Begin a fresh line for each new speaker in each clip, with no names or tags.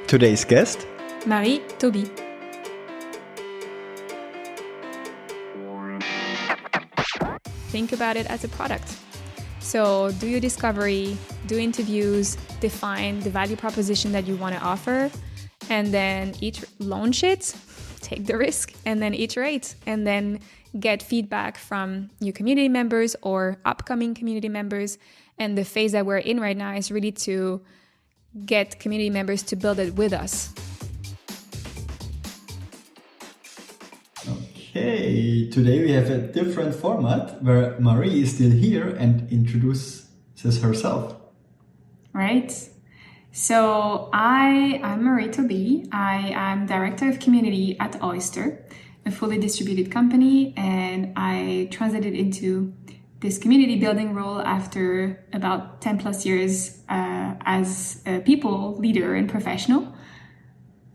Today's guest,
Marie, Toby. Think about it as a product. So do your discovery, do interviews, define the value proposition that you want to offer, and then launch it, take the risk, and then iterate, and then get feedback from your community members or upcoming community members. And the phase that we're in right now is really to get community members to build it with us.
Okay, today we have a different format where Marie is still here and introduces herself.
Right. So I'm Marie Toby. I am Director of Community at Oyster, a fully distributed company, and I transited into this community building role after about 10 plus years as a people leader and professional.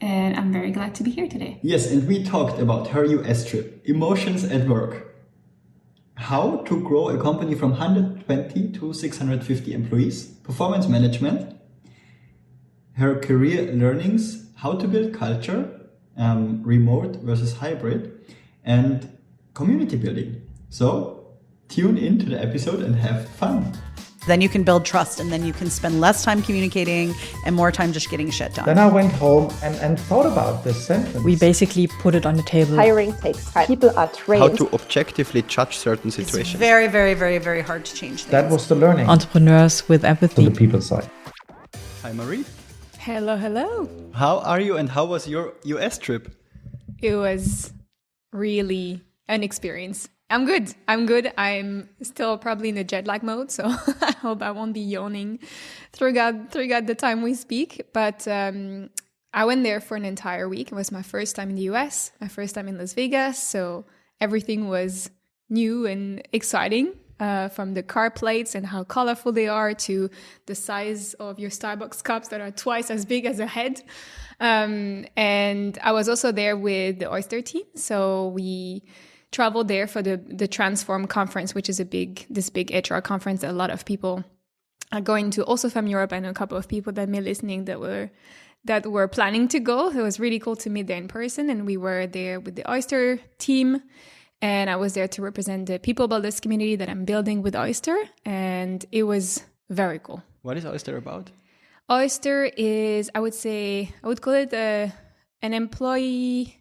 And I'm very glad to be here today.
Yes, and we talked about her US trip, emotions at work, how to grow a company from 120 to 650 employees, performance management, her career learnings, how to build culture, remote versus hybrid, and community building. So tune into the episode and have fun.
Then you can build trust, and then you can spend less time communicating and more time just getting shit done.
Then I went home and thought about this sentence.
We basically put it on the table.
Hiring takes time. People are trained.
How to objectively judge certain situations.
It's very, very, very, very hard to change things.
That was the learning.
Entrepreneurs with
To
empathy.
the people side.
Hi Marie,
Hello, hello.
how are you and how was your US trip?
It was really an experience. I'm good. I'm still probably in the jet lag mode, so I hope I won't be yawning throughout the time we speak. But I went there for an entire week. It was my first time in the US, my first time in Las Vegas. So everything was new and exciting, from the car plates and how colorful they are to the size of your Starbucks cups that are twice as big as a head. And I was also there with the Oyster team. So we traveled there for the Transform conference, which is this big HR conference that a lot of people are going to, also from Europe. I know a couple of people that may be listening that were planning to go. It was really cool to meet there in person, and we were there with the Oyster team, and I was there to represent the people builders community that I'm building with Oyster, and it was very cool.
What is Oyster about?
Oyster is, I would call it an employee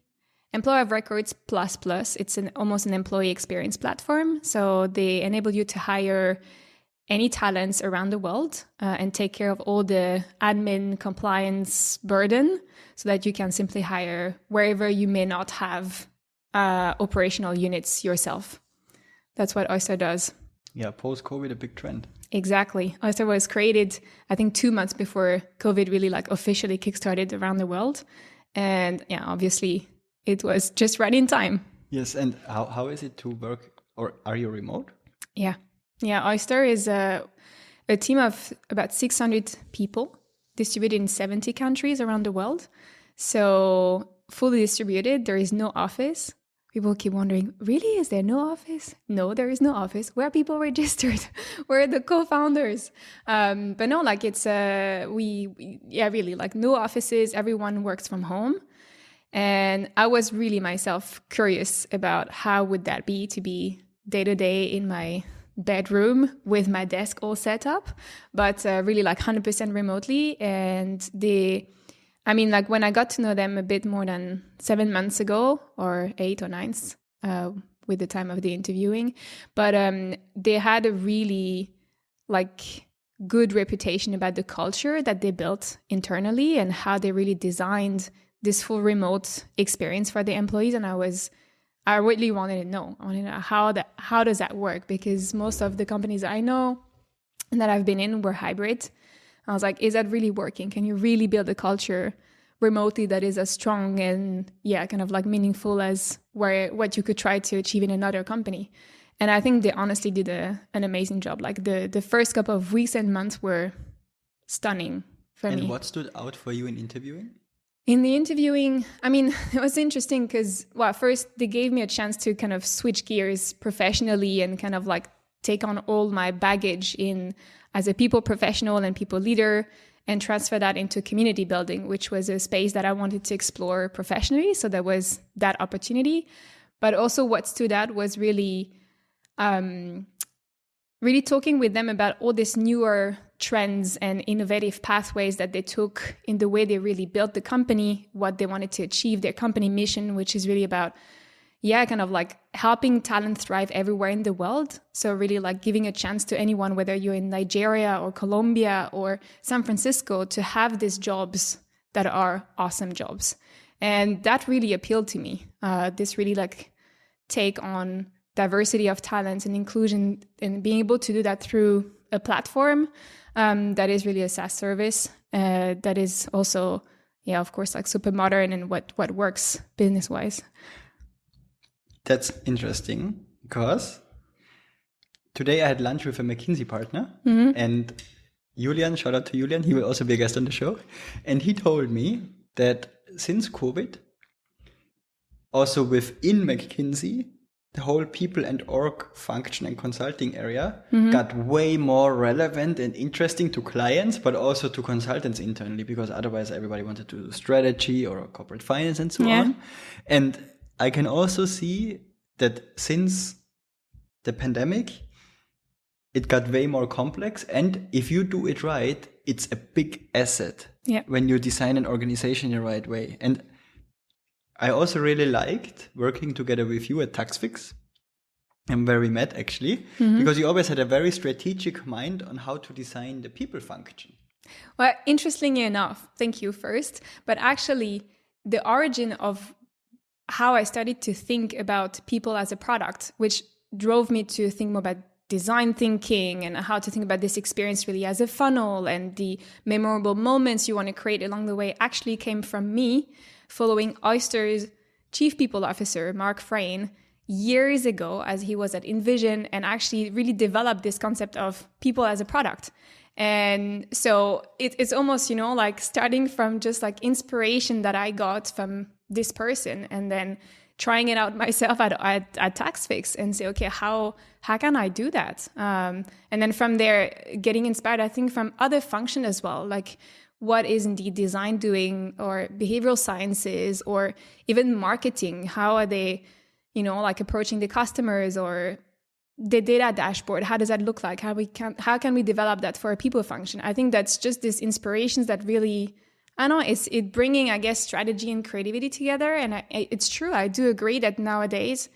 of records plus. It's almost an employee experience platform. So they enable you to hire any talents around the world and take care of all the admin compliance burden so that you can simply hire wherever you may not have operational units yourself. That's what Oyster does.
Yeah, post-COVID, a big trend.
Exactly. Oyster was created, I think, 2 months before COVID really officially kickstarted around the world. And yeah, obviously, it was just right in time.
Yes, and how is it to work, or are you remote?
Yeah. Oyster is a team of about 600 people distributed in 70 countries around the world. So fully distributed. There is no office. People keep wondering, really? Is there no office? No, there is no office. Where are people registered? Where are the co-founders? But no, it's really no offices. Everyone works from home. And I was really myself curious about how would that be to be day to day in my bedroom with my desk all set up, but really 100% remotely. And when I got to know them a bit more than 7 months ago, or 8 or 9, with the time of the interviewing, but they had a really good reputation about the culture that they built internally and how they really designed this full remote experience for the employees. And I really wanted to know. How does that work? Because most of the companies I know and that I've been in were hybrid. I was like, is that really working? Can you really build a culture remotely that is as strong and meaningful as what you could try to achieve in another company? And I think they honestly did an amazing job. The first couple of weeks and months were stunning for me.
And what stood out for you in interviewing?
In the interviewing, it was interesting because, first they gave me a chance to kind of switch gears professionally and kind of take on all my baggage in as a people professional and people leader and transfer that into community building, which was a space that I wanted to explore professionally. So there was that opportunity. But also what stood out was really talking with them about all these newer trends and innovative pathways that they took in the way they really built the company, what they wanted to achieve, their company mission, which is really about, kind of like helping talent thrive everywhere in the world. So really like giving a chance to anyone, whether you're in Nigeria or Colombia or San Francisco, to have these jobs that are awesome jobs. And that really appealed to me. This really like take on diversity of talents and inclusion, and being able to do that through a platform that is really a SaaS service that is also, of course, like super modern and what works business-wise.
That's interesting, because today I had lunch with a McKinsey partner, and Julian, shout out to Julian, he will also be a guest on the show. And he told me that since COVID, also within McKinsey, the whole people and org function and consulting area got way more relevant and interesting to clients, but also to consultants internally, because otherwise everybody wanted to do strategy or corporate finance and so on. And I can also see that since the pandemic, it got way more complex. And if you do it right, it's a big asset when you design an organization in the right way. And I also really liked working together with you at TaxFix, and where we met actually, because you always had a very strategic mind on how to design the people function.
Well, interestingly enough, thank you first, but actually the origin of how I started to think about people as a product, which drove me to think more about design thinking and how to think about this experience really as a funnel and the memorable moments you want to create along the way, actually came from me following Oyster's chief people officer, Mark Frayne, years ago as he was at InVision, and actually really developed this concept of people as a product. And so it's almost, like starting from just like inspiration that I got from this person, and then trying it out myself at TaxFix and say, okay, how can I do that? And then from there, getting inspired, I think, from other functions as well, like what is indeed design doing, or behavioral sciences, or even marketing? How are they, like approaching the customers, or the data dashboard? How does that look like? How can we develop that for a people function? I think that's just these inspirations that really, it's bringing, I guess, strategy and creativity together. And it's true. I do agree that nowadays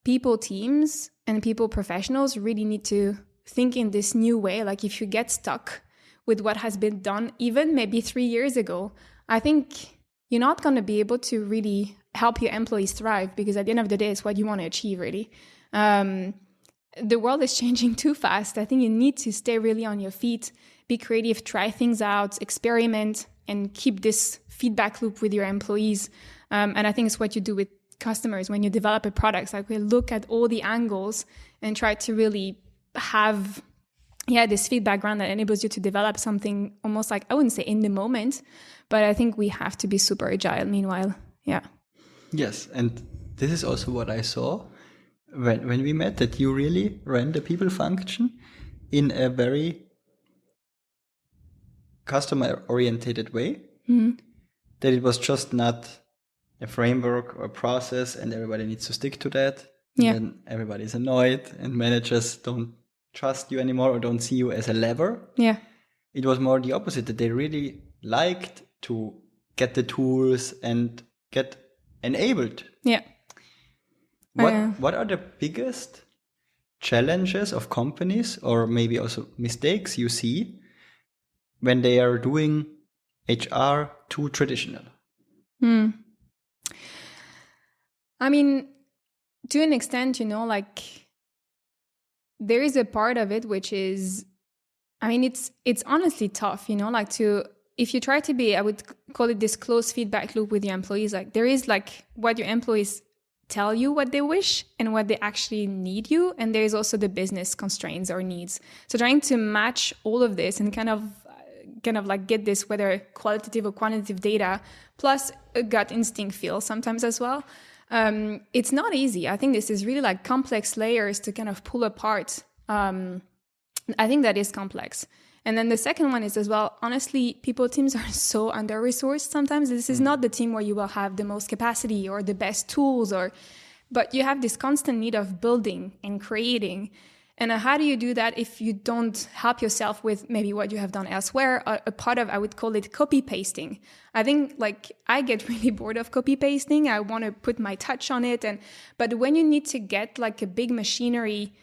people teams and people professionals really need to think in this new way. Like if you get stuck with what has been done, even maybe 3 years ago, I think you're not going to be able to really help your employees thrive, because at the end of the day, it's what you want to achieve, really. The world is changing too fast. I think you need to stay really on your feet, be creative, try things out, experiment, and keep this feedback loop with your employees. And I think it's what you do with customers when you develop a product. It's like we look at all the angles and try to really have this feedback ground that enables you to develop something almost like, I wouldn't say in the moment, but I think we have to be super agile meanwhile.
Yes, and this is also what I saw when we met, that you really ran the people function in a very customer-orientated way, that it was just not a framework or a process and everybody needs to stick to that. And then everybody's annoyed and managers don't trust you anymore or don't see you as a lever. It was more the opposite, that they really liked to get the tools and get enabled. What are the biggest challenges of companies, or maybe also mistakes you see when they are doing HR too traditional?
I mean, to an extent, like there is a part of it which is, it's honestly tough, if you try to be, I would call it this close feedback loop with your employees, like there is like what your employees tell you what they wish and what they actually need you. And there is also the business constraints or needs. So trying to match all of this and kind of like get this, whether qualitative or quantitative data, plus a gut instinct feel sometimes as well. It's not easy. I think this is really like complex layers to kind of pull apart. I think that is complex. And then the second one is as well, honestly, people teams are so under-resourced sometimes. This is not the team where you will have the most capacity or the best tools, but you have this constant need of building and creating. And how do you do that if you don't help yourself with maybe what you have done elsewhere? A part of, I would call it copy pasting. I think like I get really bored of copy pasting. I want to put my touch on it. But when you need to get like a big machinery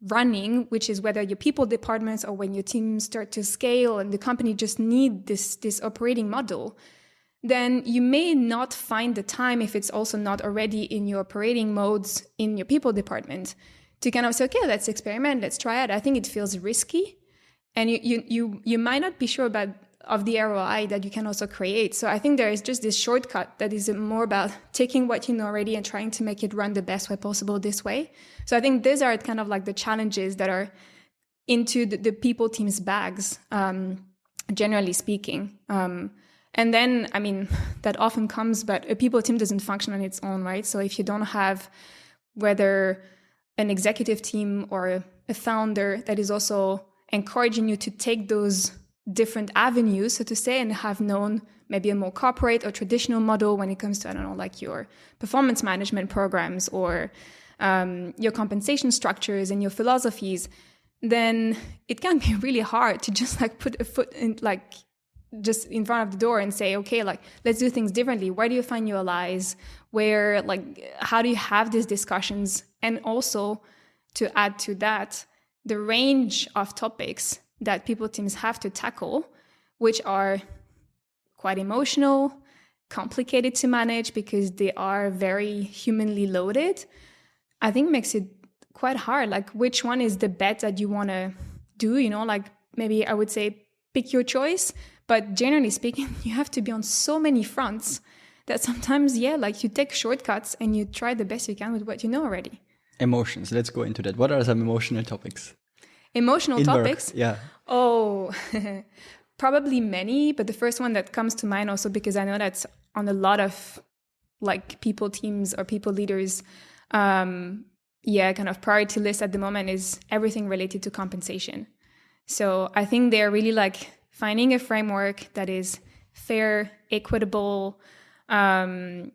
running, which is whether your people departments or when your teams start to scale and the company just need this operating model, then you may not find the time, if it's also not already in your operating modes in your people department, to kind of say, okay, let's experiment, let's try it. I think it feels risky, and you might not be sure of the ROI that you can also create. So I think there is just this shortcut that is more about taking what you know already and trying to make it run the best way possible this way. So I think these are kind of like the challenges that are into the people team's bags, generally speaking. And then, I mean, that often comes, but a people team doesn't function on its own, right? So if you don't have whether an executive team or a founder that is also encouraging you to take those different avenues, so to say, and have known maybe a more corporate or traditional model when it comes to, I don't know, like your performance management programs or your compensation structures and your philosophies, then it can be really hard to just like put a foot in, like just in front of the door and say, okay, like let's do things differently. Where do you find your allies? Where, like, how do you have these discussions? And also, to add to that, the range of topics that people teams have to tackle, which are quite emotional, complicated to manage because they are very humanly loaded, I think makes it quite hard. Like, which one is the bet that you want to do? You know, like maybe I would say pick your choice. But generally speaking, you have to be on so many fronts that sometimes, like you take shortcuts and you try the best you can with what you know already.
Emotions. Let's go into that. What are some emotional topics?
Emotional topics?
Yeah.
Oh, probably many. But the first one that comes to mind also, because I know that's on a lot of like people teams or people leaders, kind of priority list at the moment, is everything related to compensation. So I think they're really like finding a framework that is fair, equitable, and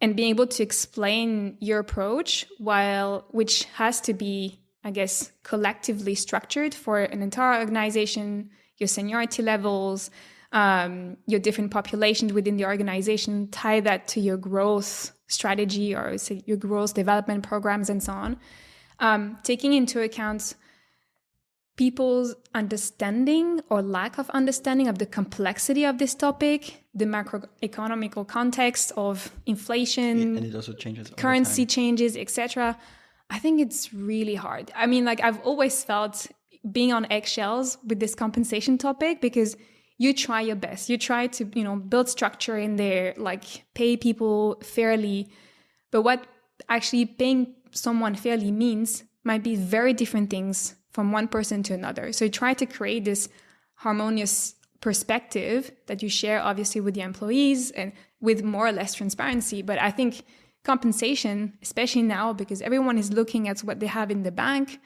being able to explain your approach which has to be, I guess, collectively structured for an entire organization, your seniority levels, your different populations within the organization, tie that to your growth strategy or say your growth development programs and so on, taking into account people's understanding or lack of understanding of the complexity of this topic, the macroeconomical context of inflation,
and it also changes all
currency
the time.
changes, etc. I think it's really hard. I mean, like I've always felt being on eggshells with this compensation topic, because you try your best. You try to, build structure in there, like pay people fairly. But what actually paying someone fairly means might be very different things from one person to another. So you try to create this harmonious perspective that you share obviously with the employees and with more or less transparency. But I think compensation, especially now, because everyone is looking at what they have in the bank,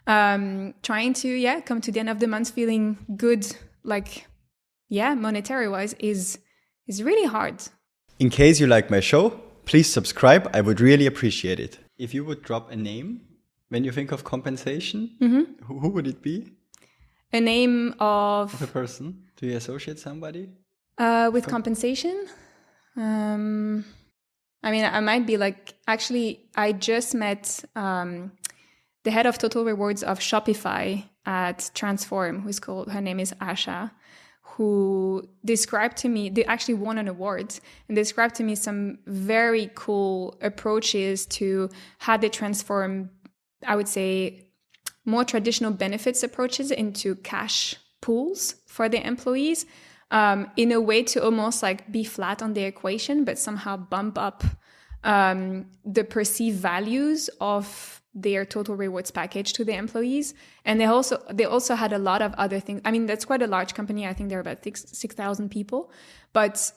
trying to come to the end of the month feeling good, like monetary wise, is really hard.
In case you like my show, please subscribe. I would really appreciate it. If you would drop a name when you think of compensation, who would it be?
A name of
a person? Do you associate somebody?
With compensation? I mean, I might be like, actually, I just met the head of total rewards of Shopify at Transform, her name is Asha, who described to me, they actually won an award, and described to me some very cool approaches to how they transform, I would say, more traditional benefits approaches into cash pools for their employees, in a way to almost like be flat on the equation, but somehow bump up the perceived values of their total rewards package to the employees. And they also had a lot of other things. I mean, that's quite a large company. I think there are about 6,000 people. But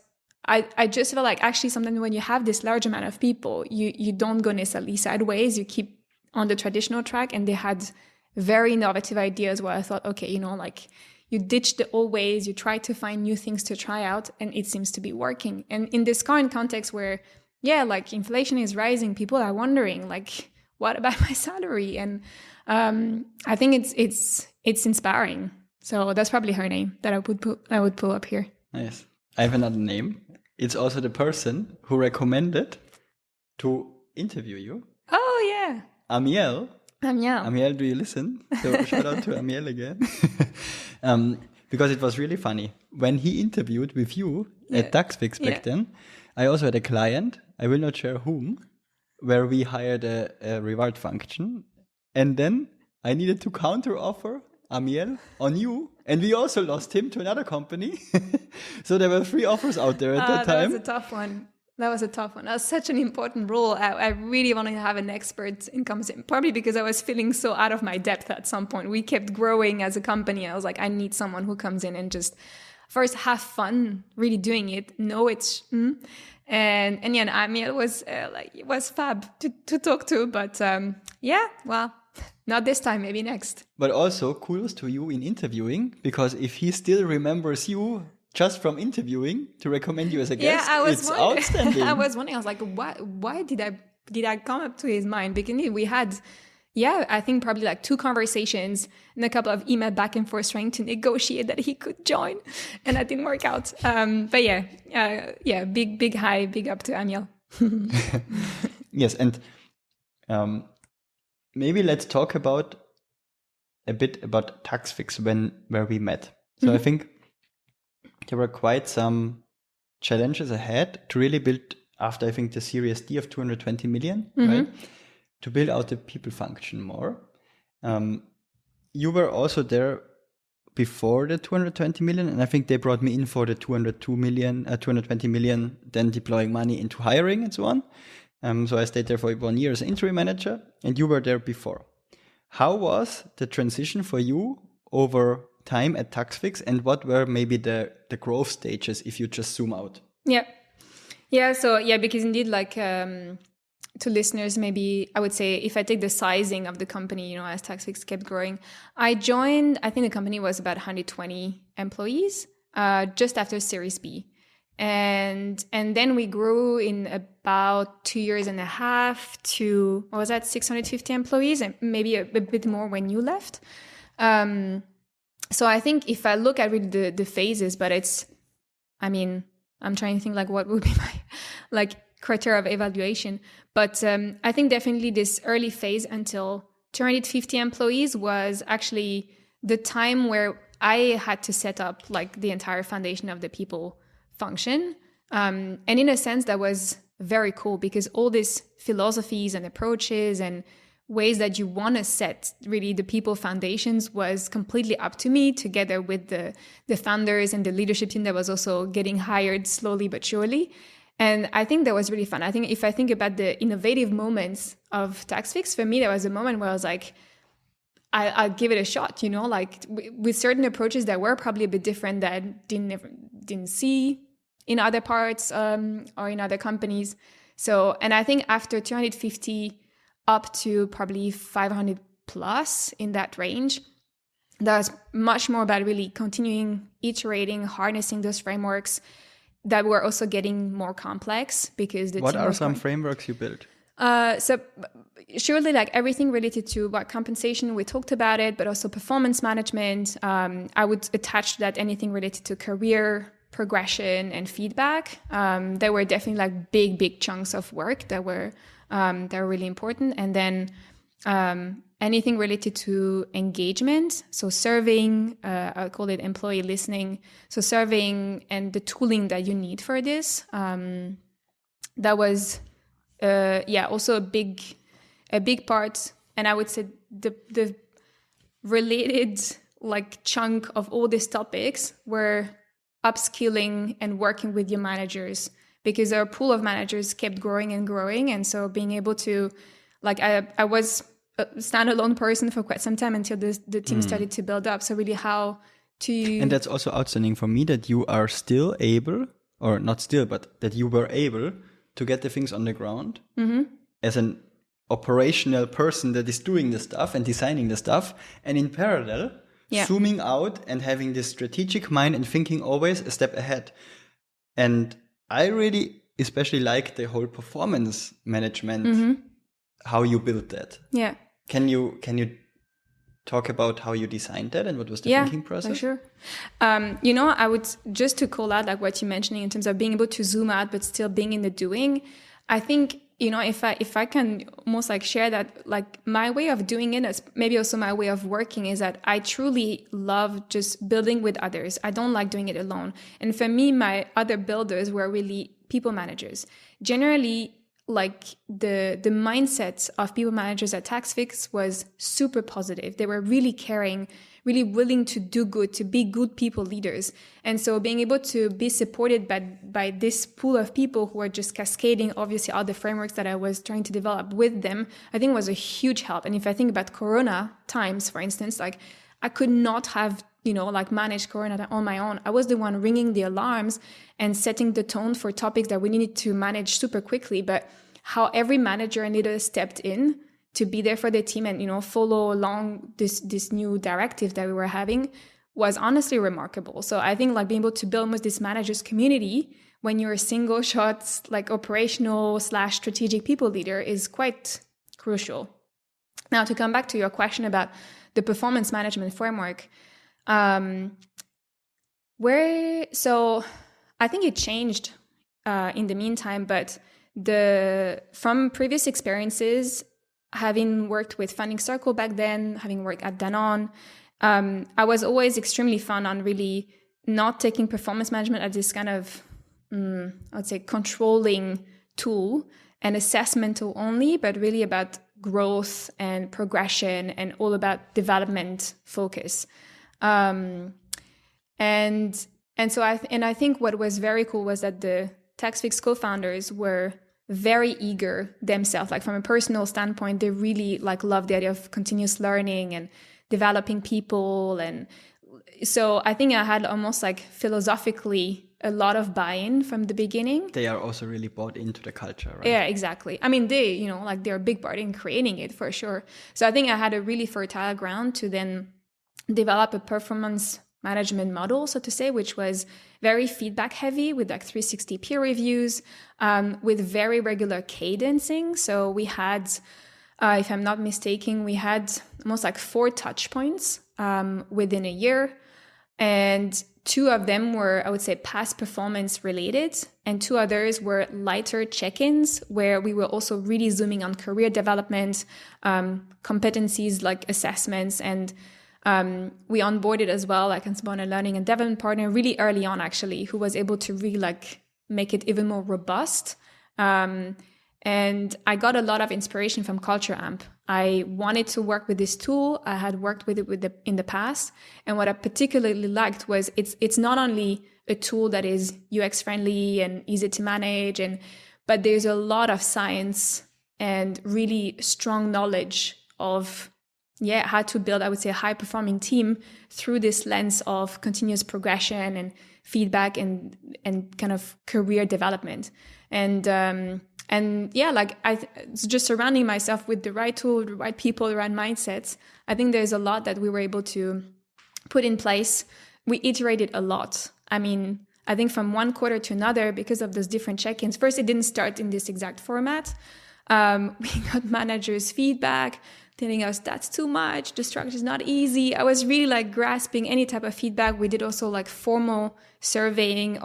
I just feel like actually sometimes when you have this large amount of people, you don't go necessarily sideways. You keep on the traditional track. And they had very innovative ideas where I thought, okay, like you ditch the old ways, you try to find new things to try out, and it seems to be working. And in this current context where, like inflation is rising, people are wondering, like, what about my salary? And I think it's inspiring. So that's probably her name that I would pull up here.
Nice. I have another name. It's also the person who recommended to interview you.
Oh yeah,
Amiel.
Amiel.
Amiel, do you listen? So shout out to Amiel again. Because it was really funny. When he interviewed with you at Taxfix back then, I also had a client, I will not share whom, where we hired a reward function. And then I needed to counter offer Amiel on you. And we also lost him to another company. So there were 3 offers out there at that time.
That was a tough one. That was such an important role. I really wanted to have an expert in conversation, probably because I was feeling so out of my depth at some point. We kept growing as a company. I was like, I need someone who comes in and just first have fun really doing it, know it's... And Amiel was fab to talk to. But well, not this time, maybe next.
But also kudos to you in interviewing, because if he still remembers you just from interviewing to recommend you as a guest, it's outstanding.
I was wondering, I was like, why did I come up to his mind? Because we had, I think probably like 2 conversations and a couple of email back and forth trying to negotiate that he could join, and that didn't work out. But big up to Amiel.
Yes, and maybe let's talk a bit about Taxfix where we met. So I think there were quite some challenges ahead to really build, after I think the Series D of 220 million, right? To build out the people function more. You were also there before the 220 million, and I think they brought me in for the 220 million, then deploying money into hiring and so on. So I stayed there for 1 year as interim manager, and you were there before. How was the transition for you over time at Taxfix, and what were maybe the growth stages if you just zoom out?
So because indeed, like to listeners, maybe I would say if I take the sizing of the company, as Taxfix kept growing, I joined, I think the company was about 120 employees just after Series B. And then we grew in about 2.5 years to, 650 employees, and maybe a bit more when you left. So I think if I look at really the phases, but I'm trying to think like what would be my criteria of evaluation. But I think definitely this early phase until 250 employees was actually the time where I had to set up like the entire foundation of the people function. And in a sense, that was very cool because all these philosophies and approaches and ways that you want to set really the people foundations was completely up to me, together with the founders and the leadership team that was also getting hired slowly but surely. And I think that was really fun. I think if I think about the innovative moments of Taxfix, for me, there was a moment where I was like, I'll give it a shot, like with certain approaches that were probably a bit different that didn't see in other parts or in other companies. So, and I think after 250 up to probably 500 plus in that range, that was much more about really continuing, iterating, harnessing those frameworks that were also getting more complex because the
What
team
are
was
some
growing.
frameworks you built?
So surely like everything related to what compensation, we talked about it, but also performance management. I would attach to that anything related to career progression and feedback. There were definitely like big chunks of work that were really important. And then anything related to engagement. So serving, I'll call it employee listening. So serving and the tooling that you need for this. That was also a big part. And I would say the related like chunk of all these topics were upskilling and working with your managers, because our pool of managers kept growing and growing. And so being able to, like, I was a standalone person for quite some time until the team started to build up. So really how to...
And that's also outstanding for me that you are still able, or not still, but that you were able to get the things on the ground as an operational person that is doing the stuff and designing the stuff. And in parallel,
Yeah.
zooming out and having this strategic mind and thinking always a step ahead. And I really especially like the whole performance management, how you built that.
Yeah.
Can you talk about how you designed that and what was the thinking process?
For sure. I would just to call out like what you're mentioning in terms of being able to zoom out but still being in the doing. I think, if I can almost like share that, like my way of doing it is maybe also my way of working is that I truly love just building with others. I don't like doing it alone. And for me, my other builders were really people managers. Generally, like the mindset of people managers at TaxFix was super positive. They were really caring, really willing to do good, to be good people leaders. And so being able to be supported by this pool of people who are just cascading, obviously, all the frameworks that I was trying to develop with them, I think was a huge help. And if I think about Corona times, for instance, like I could not have managed Corona on my own. I was the one ringing the alarms and setting the tone for topics that we needed to manage super quickly. But how every manager and leader stepped in to be there for the team and, follow along this new directive that we were having was honestly remarkable. So I think like being able to build almost this managers community when you're a single shot, like operational / strategic people leader is quite crucial. Now, to come back to your question about the performance management framework, so I think it changed in the meantime, but from previous experiences, having worked with Funding Circle back then, having worked at Danone, I was always extremely fun on really not taking performance management as this kind of, I would say, controlling tool and assessment tool only, but really about growth and progression and all about development focus. And so I think what was very cool was that the TaxFix co-founders were very eager themselves. Like from a personal standpoint, they really like loved the idea of continuous learning and developing people. And so I think I had almost like philosophically a lot of buy-in from the beginning.
They are also really bought into the culture, right?
Yeah, exactly. I mean, they're a big part in creating it for sure. So I think I had a really fertile ground to then develop a performance management model, so to say, which was very feedback heavy with like 360 peer reviews, with very regular cadencing. So we had, if I'm not mistaken, we had almost like 4 touch points within a year. And 2 of them were, I would say, past performance related. And 2 others were lighter check-ins where we were also really zooming on career development, competencies like assessments. And we onboarded as well, like a learning and development partner really early on, actually, who was able to really like make it even more robust. And I got a lot of inspiration from Culture Amp. I wanted to work with this tool. I had worked with it in the past. And what I particularly liked was it's not only a tool that is UX friendly and easy to manage, but there's a lot of science and really strong knowledge of how to build, I would say, a high performing team through this lens of continuous progression and feedback and kind of career development. And just surrounding myself with the right tool, the right people, the right mindsets. I think there's a lot that we were able to put in place. We iterated a lot. I mean, I think from one quarter to another, because of those different check-ins, first it didn't start in this exact format. We got managers' feedback telling us that's too much, the structure is not easy. I was really like grasping any type of feedback. We did also like formal surveying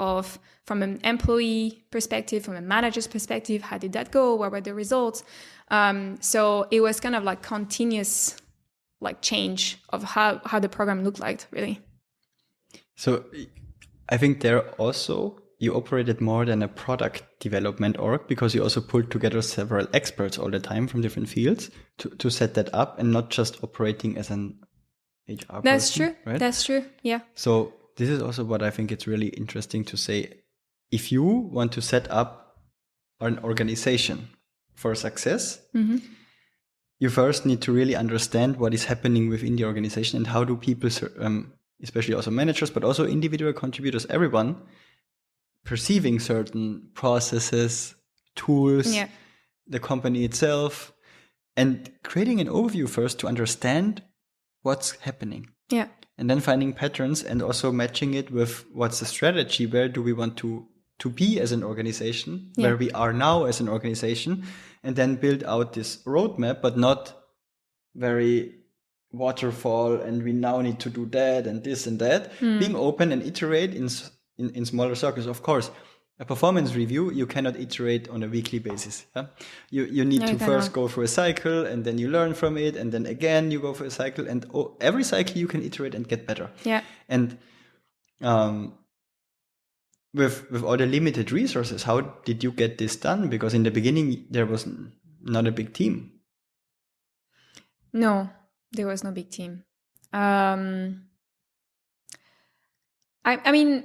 from an employee perspective, from a manager's perspective, how did that go? What were the results? So it was kind of like continuous like change of how the program looked like, really.
So I think there also you operated more than a product development org, because you also pulled together several experts all the time from different fields to set that up, and not just operating as an HR
That's
person,
true.
right?
That's true. Yeah.
So this is also what I think it's really interesting to say. If you want to set up an organization for success, you first need to really understand what is happening within the organization and how do people, especially also managers, but also individual contributors, everyone, perceiving certain processes, tools, the company itself, and creating an overview first to understand what's happening.
Yeah.
and then finding patterns and also matching it with what's the strategy, where do we want to be as an organization, where we are now as an organization, and then build out this roadmap, but not very waterfall and we now need to do that and this and that. Being open and iterate in smaller circles. Of course, a performance review, you cannot iterate on a weekly basis. Yeah? You need to first go through a cycle, and then you learn from it, and then again you go for a cycle, and every cycle you can iterate and get better. Yeah. And with all the limited resources, how did you get this done? Because in the beginning there was not a big team.
No, there was no big team. I mean,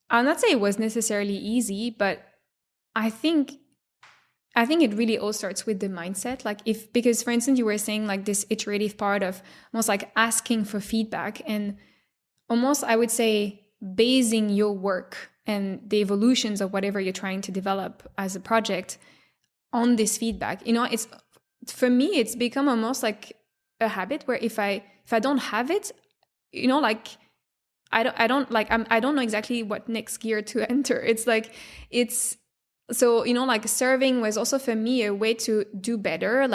I'll not say it was necessarily easy, but I think it really all starts with the mindset. Like because for instance, you were saying like this iterative part of almost like asking for feedback and almost, I would say, basing your work and the evolutions of whatever you're trying to develop as a project on this feedback. It's, for me, it's become almost like a habit where if I don't have it, like I don't know exactly what next gear to enter. So like serving was also for me a way to do better,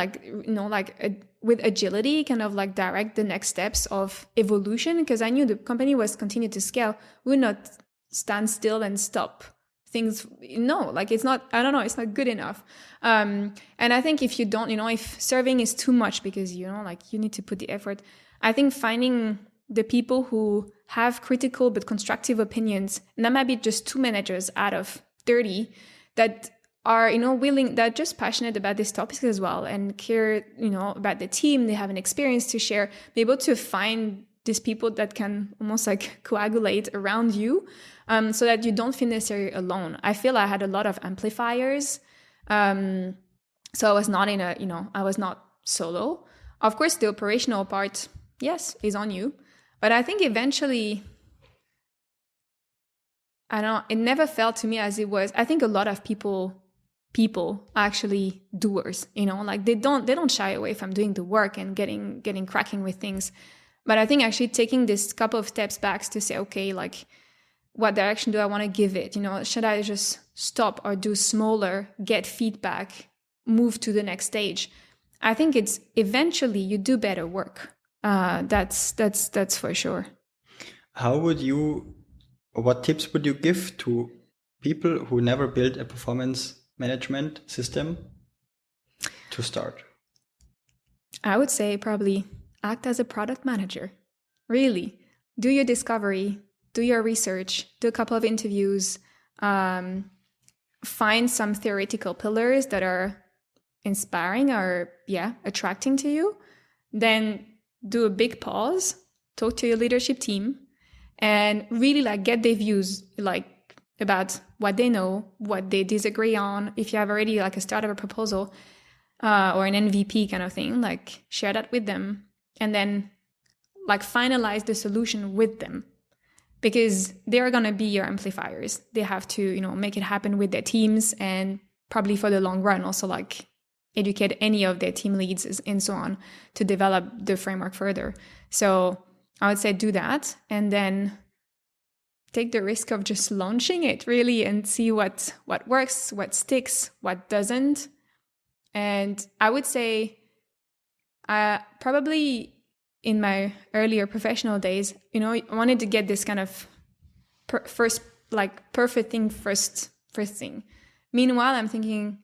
with agility, kind of like direct the next steps of evolution, because I knew the company was continuing to scale. We would not stand still and stop things. No, like it's not, I don't know, it's not good enough. And I think if you don't, if serving is too much because, you need to put the effort, I think finding the people who have critical but constructive opinions, and that might be just 2 managers out of 30 that are, willing, that are just passionate about these topics as well and care, about the team, they have an experience to share, be able to find these people that can almost like coagulate around you, so that you don't feel necessarily alone. I feel I had a lot of amplifiers. So I was not I was not solo. Of course, the operational part, yes, is on you. But I think eventually, I don't know, it never felt to me as it was. I think a lot of people are actually doers, like they don't shy away from doing the work and getting cracking with things. But I think actually taking this couple of steps back to say, okay, like what direction do I want to give it? Should I just stop or do smaller, get feedback, move to the next stage? I think it's eventually you do better work. That's for sure.
What tips would you give to people who never built a performance management system to start?
I would say probably act as a product manager. Really, do your discovery, do your research, do a couple of interviews, find some theoretical pillars that are inspiring or attracting to you. Then do a big pause, talk to your leadership team, and really get their views about what they know, what they disagree on. If you have already a start of a proposal or an MVP kind of thing, share that with them, and then finalize the solution with them, because they're going to be your amplifiers. They have to, make it happen with their teams, and probably for the long run also educate any of their team leads and so on to develop the framework further. So I would say do that, and then take the risk of just launching it really and see what works, what sticks, what doesn't. And I would say probably in my earlier professional days, I wanted to get this kind of perfect thing first thing. Meanwhile, I'm thinking,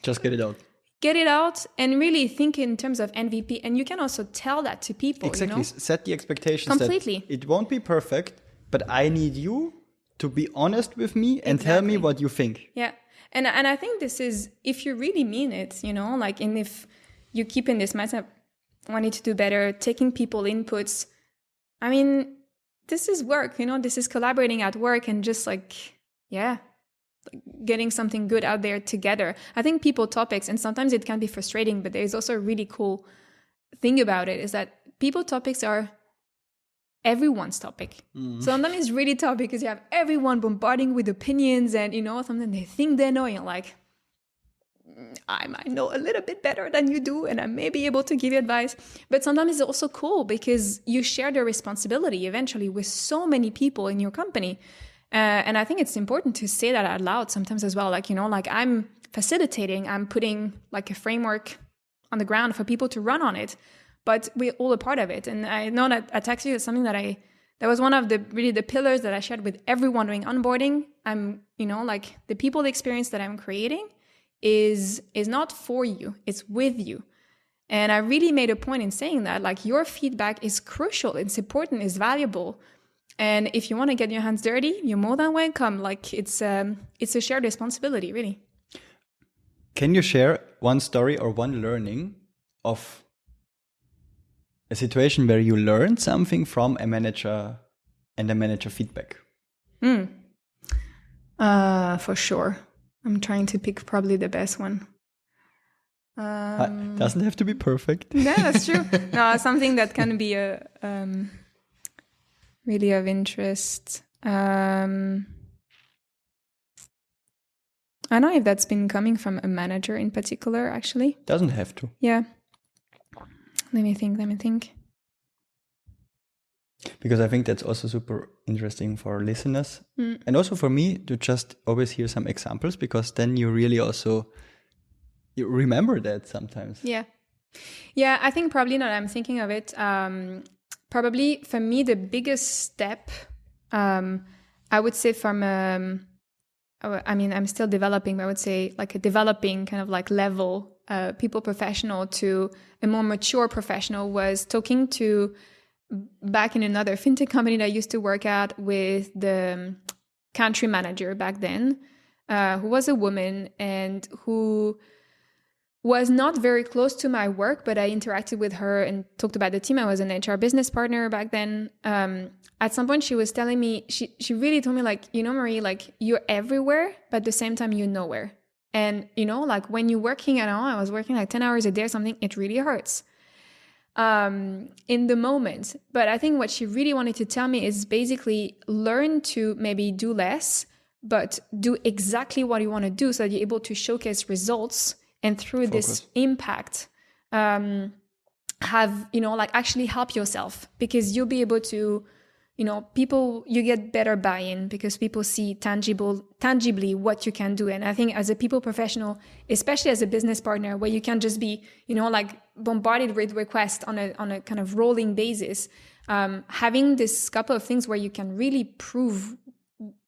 just get it out.
Get it out and really think in terms of MVP. And you can also tell that to people.
Exactly. Set the expectations.
Completely.
That it won't be perfect, but I need you to be honest with me and tell me what you think.
Yeah. And I think this is, if you really mean it, and if you keep in this mindset, wanting to do better, taking people inputs. I mean, this is work, this is collaborating at work and just getting something good out there together. I think people topics, and sometimes it can be frustrating, but there's also a really cool thing about it is that people topics are everyone's topic. So sometimes it's really tough because you have everyone bombarding with opinions and, something they think they know. And you're like, I might know a little bit better than you do, and I may be able to give you advice. But sometimes it's also cool because you share the responsibility eventually with so many people in your company. And I think it's important to say that out loud sometimes as well. Like, like I'm facilitating, I'm putting like a framework on the ground for people to run on it, but we're all a part of it. And I know that at Taxi is something that was one of the pillars that I shared with everyone doing onboarding. I'm, like the people experience that I'm creating is not for you, it's with you. And I really made a point in saying that, like, your feedback is crucial, it's important, it's valuable. And if you want to get your hands dirty, you're more than welcome. Like, it's a shared responsibility, really.
Can you share one story or one learning of a situation where you learned something from a manager and a manager feedback?
For sure. I'm trying to pick probably the best one.
Doesn't have to be perfect.
Yeah, that's true. No, something that can be really of interest. I don't know if that's been coming from a manager in particular, actually.
Doesn't have to.
Yeah. Let me think.
Because I think that's also super interesting for listeners and also for me to just always hear some examples, because then you really also you remember that sometimes.
Yeah. I think probably now that I'm thinking of it, probably for me the biggest step, I would say from I'm still developing, but I would say like a developing kind of like level people professional to a more mature professional was talking to back in another fintech company that I used to work at with the country manager back then, who was a woman and who was not very close to my work, but I interacted with her and talked about the team. I was an HR business partner back then. At some point she was telling me, she really told me like, Marie, like you're everywhere, but at the same time, you're nowhere. And, like when you're working, I was working like 10 hours a day or something, it really hurts in the moment. But I think what she really wanted to tell me is basically learn to maybe do less, but do exactly what you want to do so that you're able to showcase results and through this impact have, like actually help yourself, because you'll be able to, people, you get better buy-in because people see tangibly what you can do. And I think as a people professional, especially as a business partner, where you can just be, like bombarded with requests on a kind of rolling basis, having this couple of things where you can really prove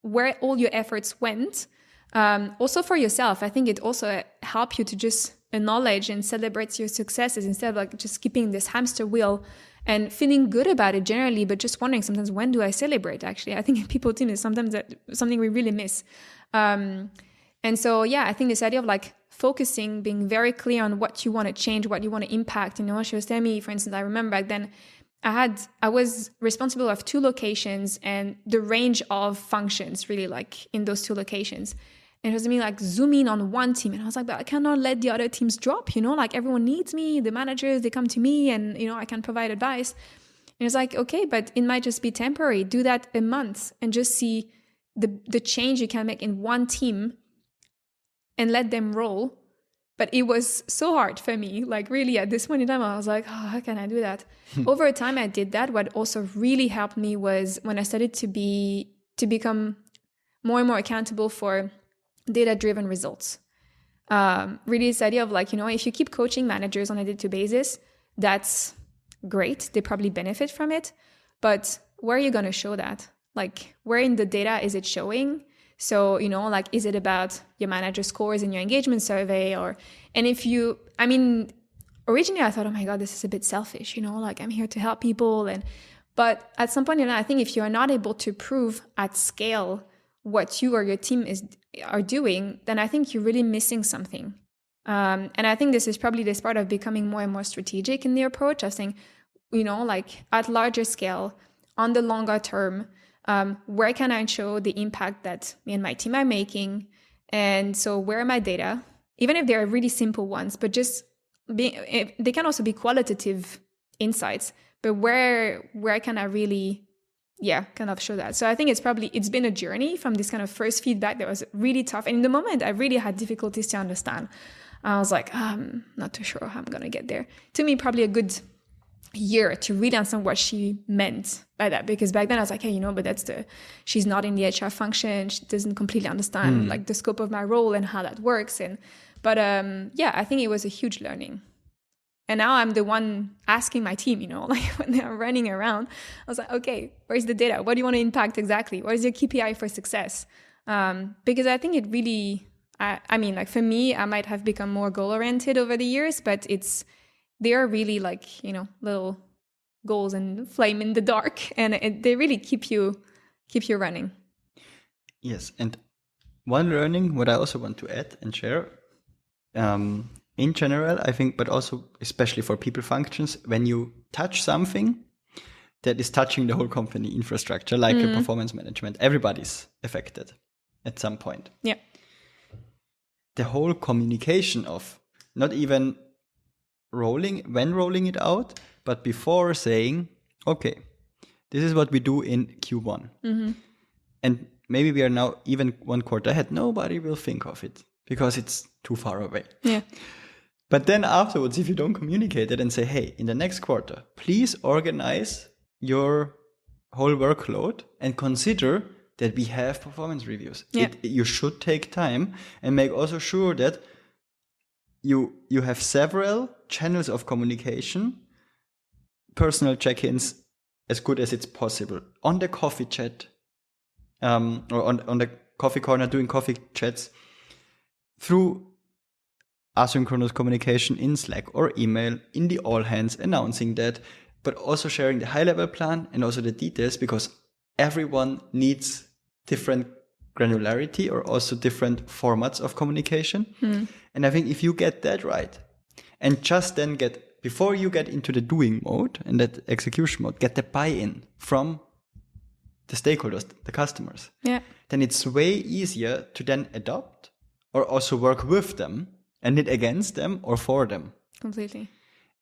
where all your efforts went. Also for yourself, I think it also helps you to just acknowledge and celebrate your successes instead of like just keeping this hamster wheel and feeling good about it generally, but just wondering sometimes, when do I celebrate? Actually, I think people team is sometimes something we really miss. And so, I think this idea of like focusing, being very clear on what you want to change, what you want to impact. She was telling me, for instance, I remember back then I was responsible of 2 locations and the range of functions really like in those 2 locations. And it was me like zoom in on one team. And I was like, but I cannot let the other teams drop, like everyone needs me. The managers, they come to me and, I can provide advice. And it's like, okay, but it might just be temporary. Do that a month and just see the change you can make in one team and let them roll. But it was so hard for me. Like really at this point in time, I was like, oh, how can I do that? Over time, I did that. What also really helped me was when I started to become more and more accountable for data-driven results. Really this idea of like, if you keep coaching managers on a day-to-day basis, that's great. They probably benefit from it. But where are you going to show that? Like where in the data is it showing? So, like, is it about your manager scores in your engagement survey? Originally I thought, oh my God, this is a bit selfish, like I'm here to help people. But at some point, I think if you are not able to prove at scale what you or your team are doing, then I think you're really missing something. And I think this is probably this part of becoming more and more strategic in the approach of saying, like at larger scale, on the longer term, where can I show the impact that me and my team are making? And so where are my data? Even if they're really simple ones, but just they can also be qualitative insights, but where can I really kind of show that. So I think it's been a journey from this kind of first feedback that was really tough. And in the moment, I really had difficulties to understand. I was like, I'm not too sure how I'm going to get there. It took me probably a good year to really understand what she meant by that, because back then I was like, hey, but she's not in the HR function, she doesn't completely understand like the scope of my role and how that works. But I think it was a huge learning. And now I'm the one asking my team, like when they're running around, I was like, okay, where's the data? What do you want to impact exactly? What is your KPI for success? Because I think it really, I mean, like for me, I might have become more goal oriented over the years, but they are really like, little goals and flame in the dark, and they really keep you running.
Yes. And one learning, what I also want to add and share, in general, I think, but also especially for people functions, when you touch something that is touching the whole company infrastructure, like a performance management, everybody's affected at some point.
Yeah.
The whole communication of not even rolling it out, but before saying, okay, this is what we do in Q1. And maybe we are now even one quarter ahead. Nobody will think of it because it's too far away.
Yeah.
But then afterwards, if you don't communicate it and say, hey, in the next quarter, please organize your whole workload and consider that we have performance reviews.
Yeah.
You should take time and make also sure that you have several channels of communication, personal check-ins as good as it's possible. On the coffee chat, or on the coffee corner, doing coffee chats, through asynchronous communication in Slack or email, in the all hands, announcing that, but also sharing the high-level plan and also the details, because everyone needs different granularity or also different formats of communication. And I think if you get that right, and just then before you get into the doing mode and that execution mode, get the buy-in from the stakeholders, the customers, then it's way easier to then adopt or also work with them and not against them or for them.
Completely.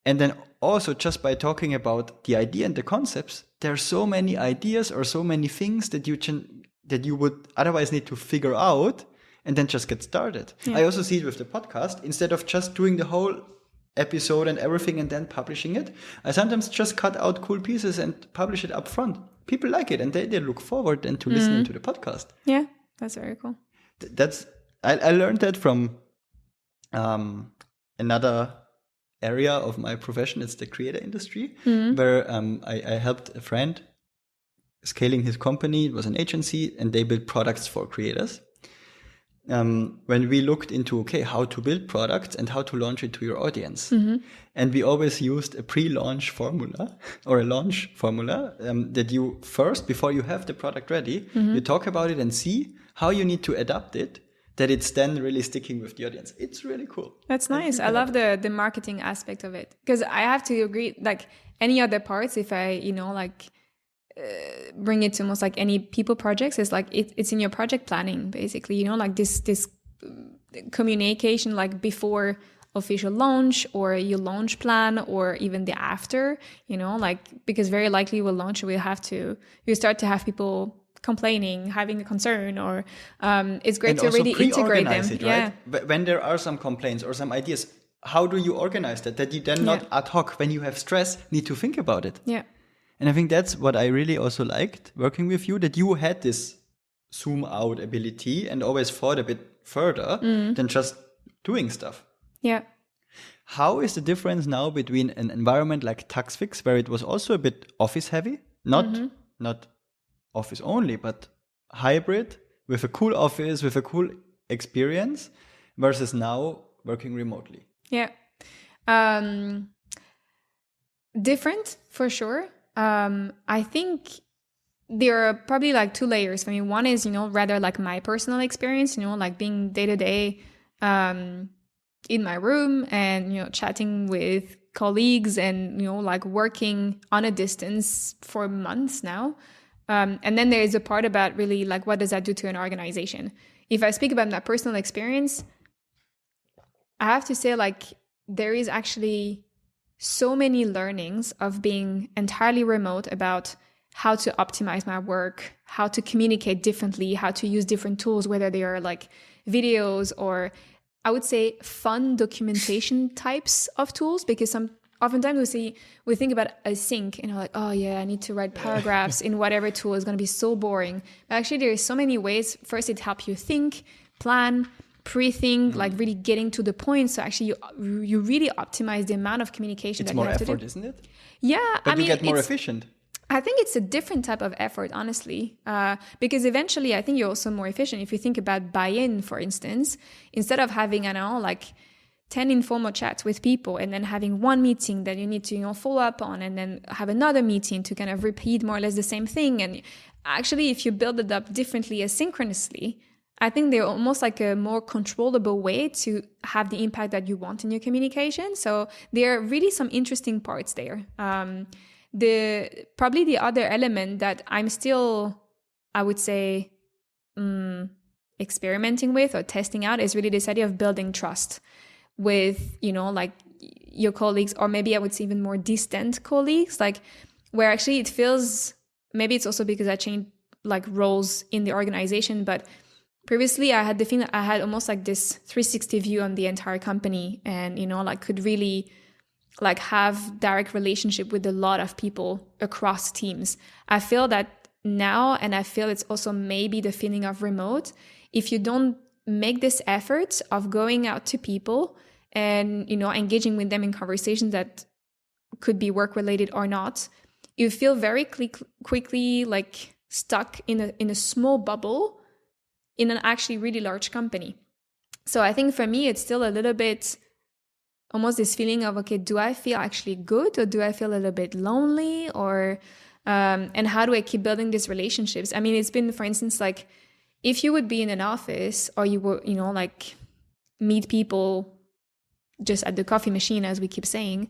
And then also just by talking about the idea and the concepts, there are so many ideas or so many things that you would otherwise need to figure out and then just get started.
Yeah.
I also see it with the podcast. Instead of just doing the whole episode and everything and then publishing it, I sometimes just cut out cool pieces and publish it up front. People like it and they look forward then to listening to the podcast.
Yeah, that's very cool.
I learned that from another area of my profession. It's the creator industry, where I helped a friend scaling his company. It was an agency and they built products for creators. When we looked into, how to build products and how to launch it to your audience. And we always used a pre-launch formula or a launch formula that you first, before you have the product ready, you talk about it and see how you need to adapt it, that it's then really sticking with the audience. It's really cool.
That's nice. I love the marketing aspect of it, because I have to agree, like any other parts, if I, bring it to almost like any people projects, is like it's in your project planning, basically, like this communication, like before official launch or your launch plan or even the after, because very likely we'll launch, you start to have people complaining, having a concern, or it's great to really integrate them.
It, right? But when there are some complaints or some ideas, how do you organize that you then not ad hoc, when you have stress, need to think about it?
Yeah.
And I think that's what I really also liked working with you, that you had this zoom out ability and always thought a bit further than just doing stuff.
Yeah.
How is the difference now between an environment like TaxFix, where it was also a bit office heavy, not office only, but hybrid, with a cool office, with a cool experience, versus now working remotely?
Yeah. Different for sure. I think there are probably like two layers for me. One is, rather like my personal experience, like being day to day in my room and, chatting with colleagues and, like working on a distance for months now. And then there is a part about really like, what does that do to an organization? If I speak about my personal experience, I have to say, like, there is actually so many learnings of being entirely remote about how to optimize my work, how to communicate differently, how to use different tools, whether they are like videos or I would say, fun documentation types of tools, because oftentimes we think about a sync and we're like, oh yeah, I need to write paragraphs in whatever tool is going to be so boring. But actually, there are so many ways. First, it helps you think, plan, pre-think, like really getting to the point. So actually, you really optimize the amount of communication
It's
that
more
you have
effort,
to do.
isn't it?
Yeah,
But you get more efficient.
I think it's a different type of effort, honestly, because eventually I think you're also more efficient. If you think about buy-in, for instance, instead of having, 10 informal chats with people and then having one meeting that you need to, follow up on, and then have another meeting to kind of repeat more or less the same thing. And actually, if you build it up differently asynchronously, I think they're almost like a more controllable way to have the impact that you want in your communication. So there are really some interesting parts there. Probably the other element that I'm still, I would say, experimenting with or testing out is really this idea of building trust with, your colleagues, or maybe I would say even more distant colleagues, like where actually it feels, maybe it's also because I changed like roles in the organization, but previously I had the feeling that I had almost like this 360 view on the entire company, and, could really like have direct relationship with a lot of people across teams. I feel that now, and I feel it's also maybe the feeling of remote, if you don't make this effort of going out to people and, engaging with them in conversations that could be work related or not, you feel very quickly like stuck in a small bubble in an actually really large company. So I think for me, it's still a little bit almost this feeling of, okay, do I feel actually good, or do I feel a little bit lonely, or and how do I keep building these relationships? I mean, it's been, for instance, like if you would be in an office, or you were, like meet people just at the coffee machine, as we keep saying,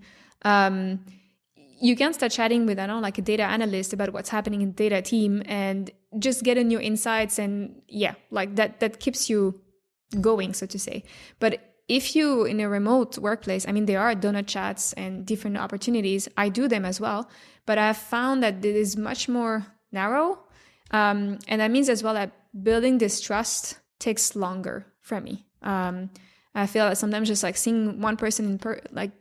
you can start chatting with, like a data analyst about what's happening in the data team and just get new insights, and like that keeps you going, so to say. But if you in a remote workplace, there are donut chats and different opportunities. I do them as well, but I've found that it is much more narrow. And that means as well that building this trust takes longer for me. I feel that sometimes just like seeing one person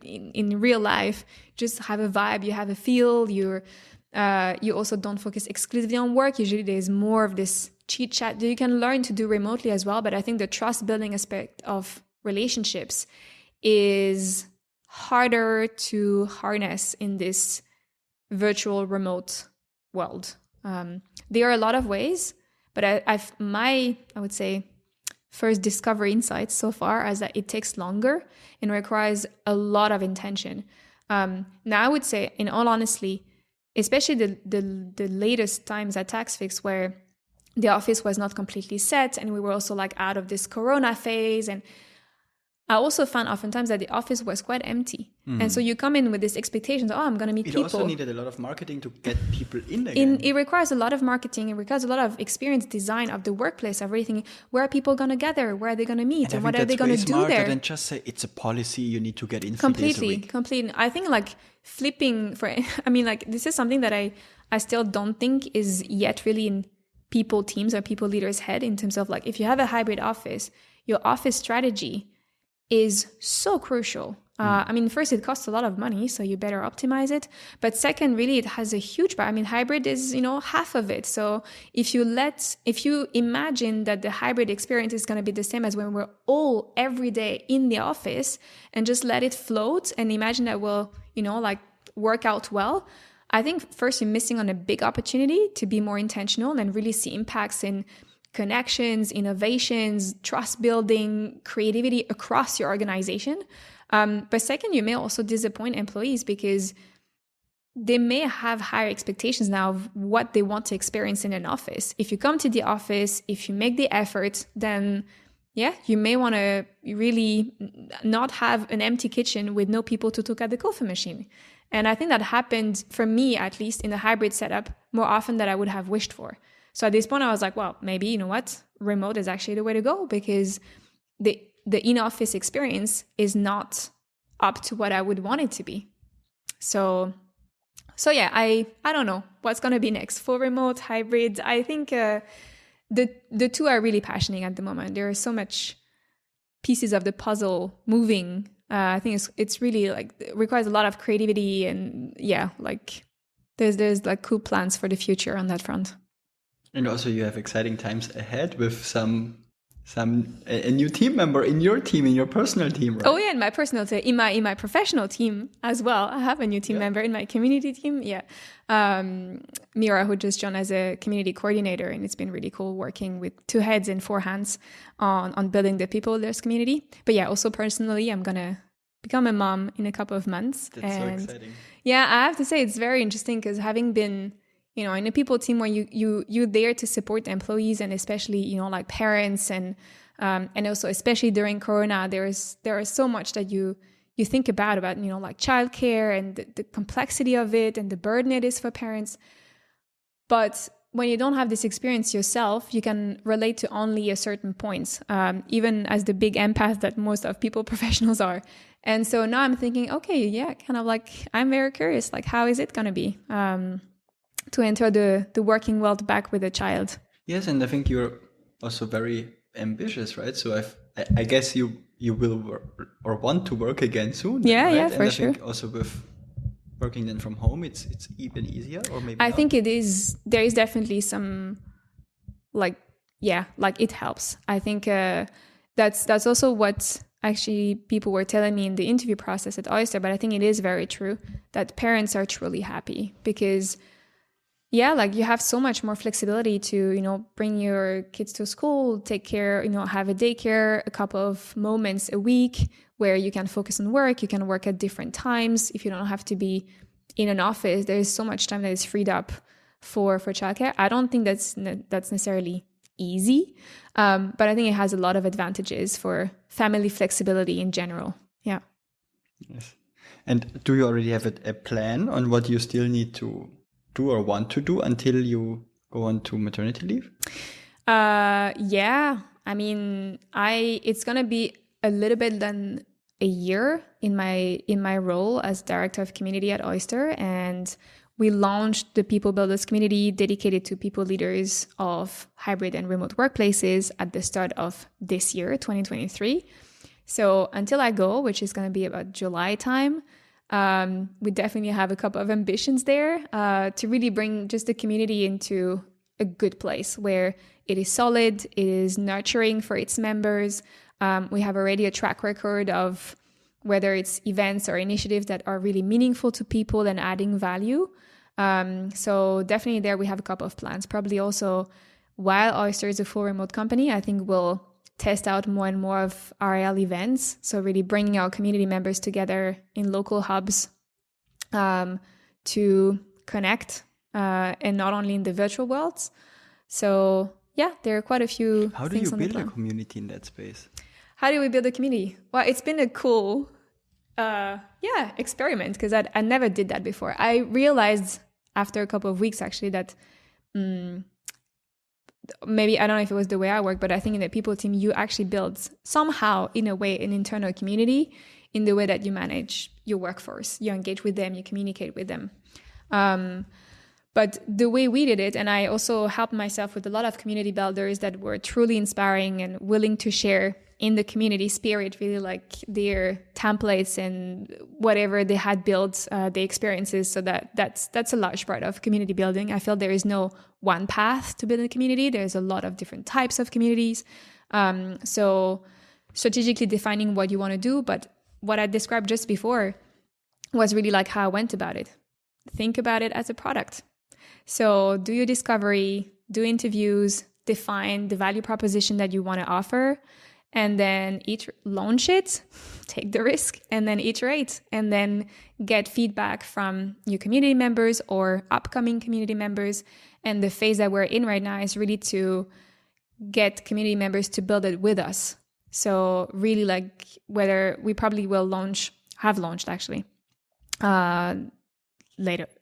in real life, just have a vibe, you have a feel, you also don't focus exclusively on work. Usually there's more of this chit chat that you can learn to do remotely as well. But I think the trust building aspect of relationships is harder to harness in this virtual remote world. There are a lot of ways, but I would say first discovery insights so far is that it takes longer and requires a lot of intention. Now I would say, in all honesty, especially the latest times at TaxFix, where the office was not completely set and we were also like out of this Corona phase, and I also found oftentimes that the office was quite empty. And so you come in with this expectation that, I'm going to meet people.
It also needed a lot of marketing to get people in again.
It requires a lot of marketing. It requires a lot of experience design of the workplace, of everything. Where are people going to gather? Where are they going to meet? And what are they going to do there?
Than just say it's a policy, you need to get in 3 days a week.
Completely. I think like flipping this is something that I still don't think is yet really in people teams or people leaders' head, in terms of like, if you have a hybrid office, your office strategy is so crucial. First, it costs a lot of money, so you better optimize it. But second, really, it has a huge part. Hybrid is, half of it. So if you imagine that the hybrid experience is going to be the same as when we're all every day in the office, and just let it float and imagine that will, work out well, I think first you're missing on a big opportunity to be more intentional and really see impacts in connections, innovations, trust building, creativity across your organization. But second, you may also disappoint employees because they may have higher expectations now of what they want to experience in an office. If you come to the office, if you make the effort, then you may want to really not have an empty kitchen with no people to talk at the coffee machine. And I think that happened, for me at least, in the hybrid setup more often than I would have wished for. So at this point, I was like, well, maybe, you know what? Remote is actually the way to go, because the in-office experience is not up to what I would want it to be. So I don't know what's going to be next for remote, hybrid. I think the two are really passionate at the moment. There is so much pieces of the puzzle moving. I think it's really like it requires a lot of creativity, and yeah, like there's like cool plans for the future on that front.
And also you have exciting times ahead with a new team member in your team, in your personal team, right?
Oh yeah, in my personal team, in my professional team as well. I have a new team member in my community team. Yeah, Mira, who just joined as a community coordinator, and it's been really cool working with 2 heads and 4 hands on building the People Builders community. But yeah, also personally, I'm gonna become a mom in a couple of months.
That's so exciting.
Yeah, I have to say it's very interesting because having been, you know, in a people team where you're there to support the employees, and especially, you know, like parents and also especially during Corona, there is so much that you think about, you know, like childcare and the complexity of it and the burden it is for parents. But when you don't have this experience yourself, you can relate to only a certain point, even as the big empath that most of people professionals are. And so now I'm thinking, okay, yeah, kind of like I'm very curious, like how is it going to be to enter the working world back with a child?
Yes, and I think you're also very ambitious, right? So I guess you will work or want to work again soon.
Yeah,
right?
yeah,
and
for
I
sure.
think also with working then from home, it's even easier, or maybe
I
not.
think it is. There is definitely some, like, yeah, like it helps. I think that's also what actually people were telling me in the interview process at Oyster. But I think it is very true that parents are truly happy because, yeah, like you have so much more flexibility to, you know, bring your kids to school, take care, you know, have a daycare, a couple of moments a week where you can focus on work. You can work at different times. If you don't have to be in an office, there is so much time that is freed up for childcare. I don't think that's necessarily easy, but I think it has a lot of advantages for family flexibility in general. Yeah.
Yes. And do you already have a plan on what you still need to do or want to do until you go on to maternity leave?
Yeah. I mean, it's gonna be a little bit than a year in my role as director of community at Oyster, and we launched the People Builders community dedicated to people leaders of hybrid and remote workplaces at the start of this year, 2023. So until I go, which is going to be about July time, we definitely have a couple of ambitions there to really bring just the community into a good place where it is solid, it is nurturing for its members. We have already a track record of whether it's events or initiatives that are really meaningful to people and adding value. So definitely there we have a couple of plans. Probably also, while Oyster is a full remote company, I think we'll test out more and more of RL events. So really bringing our community members together in local hubs to connect, and not only in the virtual worlds. So yeah, there are quite a few
How do
things
you
on the
build a
plan.
community in that space?
How do we build a community? Well, it's been a cool experiment because I never did that before. I realized after a couple of weeks actually that maybe, I don't know if it was the way I work, but I think in the people team, you actually build somehow in a way an internal community in the way that you manage your workforce. You engage with them, you communicate with them. But the way we did it, and I also helped myself with a lot of community builders that were truly inspiring and willing to share in the community spirit, really like their templates and whatever they had built, the experiences. So that's a large part of community building. I feel there is no one path to build a community. There's a lot of different types of communities. So strategically defining what you want to do, but what I described just before was really like how I went about it. Think about it as a product. So do your discovery, do interviews, define the value proposition that you want to offer, and then launch it, take the risk, and then iterate, and then get feedback from your community members or upcoming community members. And the phase that we're in right now is really to get community members to build it with us. So really like whether we probably will have launched actually,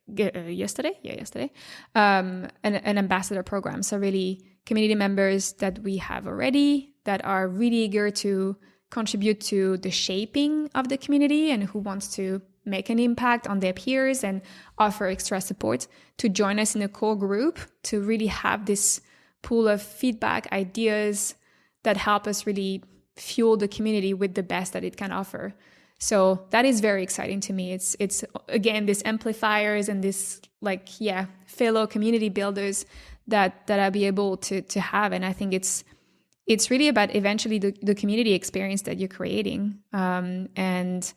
yesterday, an ambassador program. So really community members that we have already that are really eager to contribute to the shaping of the community and who wants to make an impact on their peers and offer extra support to join us in a core group to really have this pool of feedback, ideas that help us really fuel the community with the best that it can offer. So that is very exciting to me. It's again, this amplifiers and this fellow community builders that I'll be able to have. And I think it's really about eventually the community experience that you're creating. And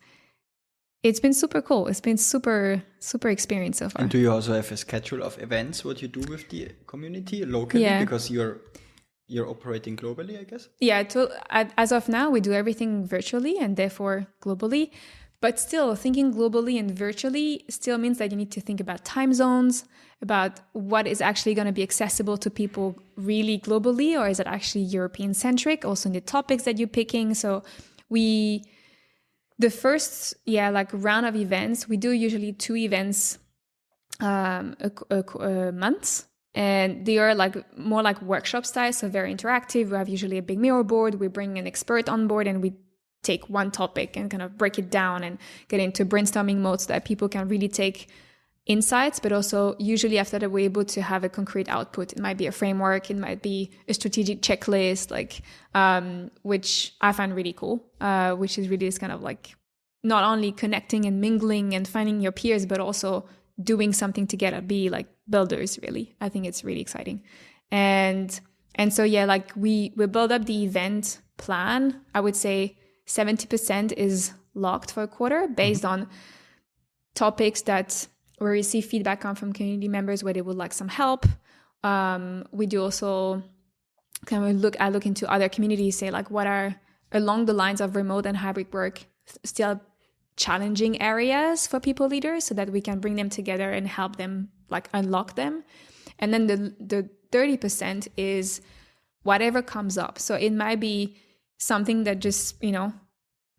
it's been super cool. It's been super, super experience so far.
And do you also have a schedule of events, what you do with the community locally?
Yeah.
Because you're operating globally, I guess?
Yeah, as of now, we do everything virtually and therefore globally. But still, thinking globally and virtually still means that you need to think about time zones, about what is actually going to be accessible to people really globally, or is it actually European-centric, also in the topics that you're picking. So the first round of events, we do usually 2 events a month, and they are more like workshop style, so very interactive. We have usually a big mirror board. We bring an expert on board and we take one topic and kind of break it down and get into brainstorming mode so that people can really take insights, but also usually after that we're able to have a concrete output. It might be a framework, it might be a strategic checklist, which I find really cool, which is really this kind of not only connecting and mingling and finding your peers, but also doing something together, be like builders, really. I think it's really exciting. And so, we build up the event plan. I would say 70% is locked for a quarter based on topics that we receive feedback on from community members where they would like some help. We do also kind of look into other communities, say what are along the lines of remote and hybrid work still challenging areas for people leaders, so that we can bring them together and help them unlock them. And then the 30% is whatever comes up. So it might be something that just,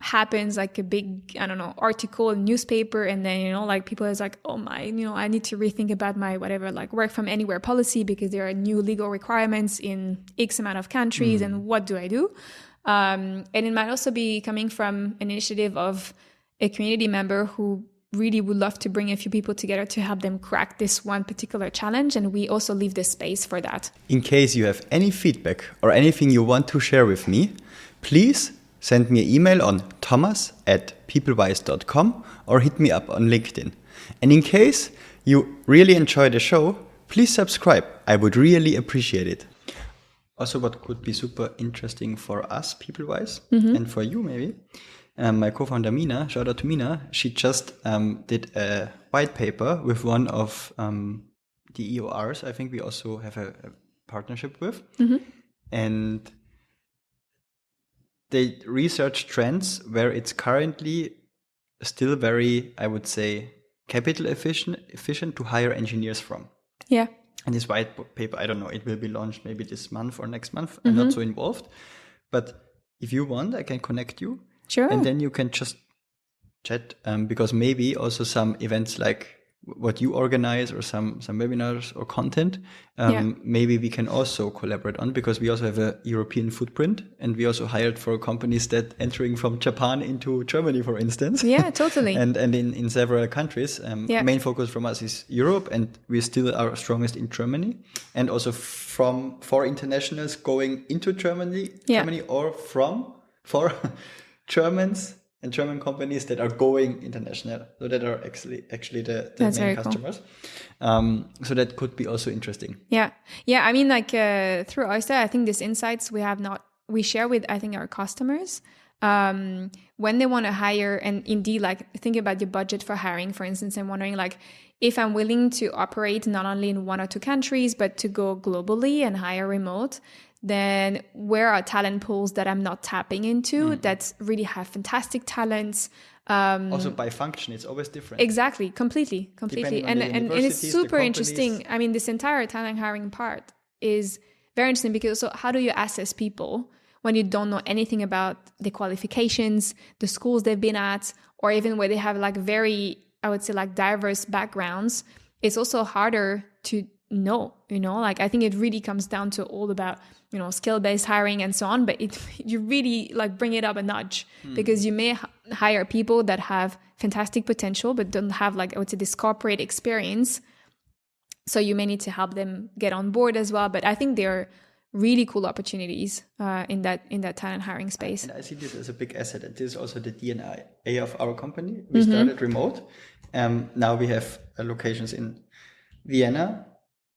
happens, like a big, article in newspaper, and then, people is oh my, I need to rethink about my whatever, work from anywhere policy because there are new legal requirements in X amount of countries, and what do I do? And it might also be coming from an initiative of a community member who really would love to bring a few people together to help them crack this one particular challenge, and we also leave the space for that.
In case you have any feedback or anything you want to share with me, please send me an email on thomas@peoplewise.com or hit me up on LinkedIn. And in case you really enjoy the show, please subscribe. I would really appreciate it. Also, what could be super interesting for us, Peoplewise, and for you maybe, my co-founder Mina, shout out to Mina, she just did a white paper with one of the EORs I think we also have a partnership with. And they research trends where it's currently still very, I would say, capital efficient to hire engineers from.
Yeah.
And this white paper, I don't know, it will be launched maybe this month or next month. I'm not so involved. But if you want, I can connect you.
Sure.
And then you can just chat, because maybe also some events like what you organize or some webinars or content, maybe we can also collaborate on, because we also have a European footprint, and we also hired for companies that entering from Japan into Germany, for instance.
Yeah, totally.
and in several countries. Main focus from us is Europe, and we still are strongest in Germany, and also for internationals going into Germany or for Germans and German companies that are going international, so that are actually the main customers. Cool. So that could be also interesting.
Yeah. I mean, through Oyster, I think these insights we share with, I think, our customers when they want to hire, and indeed, think about your budget for hiring, for instance, and wondering if I'm willing to operate not only in 1 or 2 countries, but to go globally and hire remote, then where are talent pools that I'm not tapping into that really have fantastic talents?
Also by function, it's always different.
Exactly, completely. And it's super interesting. I mean, this entire talent hiring part is very interesting, because also, how do you assess people when you don't know anything about the qualifications, the schools they've been at, or even where they have very, I would say, diverse backgrounds? It's also harder to know, I think it really comes down to all about, skill-based hiring and so on, but you really bring it up a notch, because you may hire people that have fantastic potential, but don't have I would say, this corporate experience. So you may need to help them get on board as well. But I think they're really cool opportunities in that talent hiring space.
And I see this as a big asset. And this is also the DNA of our company. We started remote. Now we have locations in Vienna,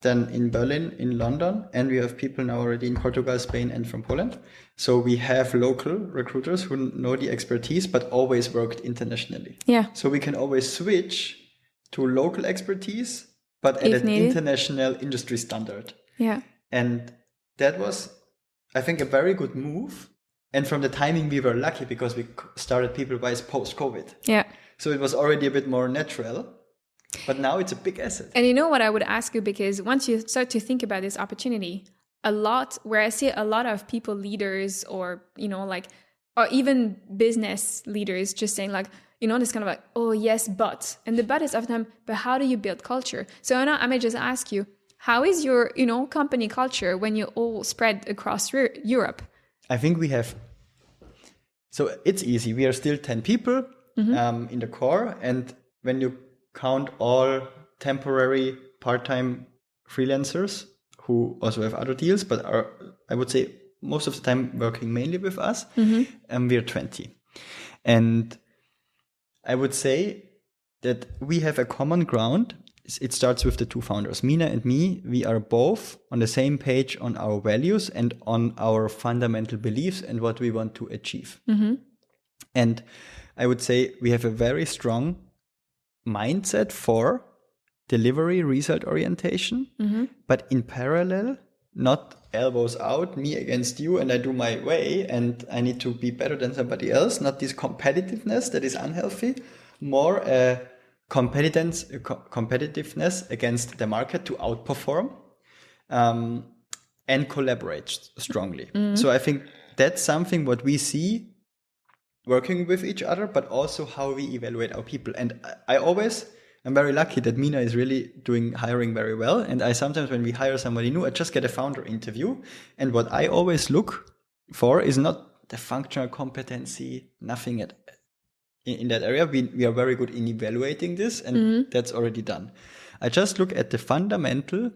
then in Berlin, in London, and we have people now already in Portugal, Spain, and from Poland. So we have local recruiters who know the expertise, but always worked internationally.
Yeah.
So we can always switch to local expertise, but at
If
an
needed.
international industry standard.
Yeah.
And that was, I think, a very good move. And from the timing, we were lucky because we started people-wise post-COVID.
Yeah.
So it was already a bit more natural. But now it's a big asset.
And you know what I would ask you, because once you start to think about this opportunity, where I see a lot of people leaders or even business leaders just saying like, this kind of like, oh yes, but. And the but is often, but how do you build culture? So now I may just ask you, how is your, company culture when you all spread across Europe?
I think we have, so it's easy. We are still 10 people in the core. And when you count all temporary part-time freelancers who also have other deals, but are, I would say, most of the time working mainly with us, we're 20. And I would say that we have a common ground. It starts with the two founders, Mina and me. We are both on the same page on our values and on our fundamental beliefs and what we want to achieve. And I would say we have a very strong mindset for delivery, result orientation, but in parallel, not elbows out, me against you, and I do my way, and I need to be better than somebody else. Not this competitiveness that is unhealthy, more a competitiveness against the market to outperform and collaborate strongly. So I think that's something what we see working with each other, but also how we evaluate our people. And I'm very lucky that Mina is really doing hiring very well. And I sometimes, when we hire somebody new, I just get a founder interview. And what I always look for is not the functional competency, nothing in that area. We are very good in evaluating this, and that's already done. I just look at the fundamental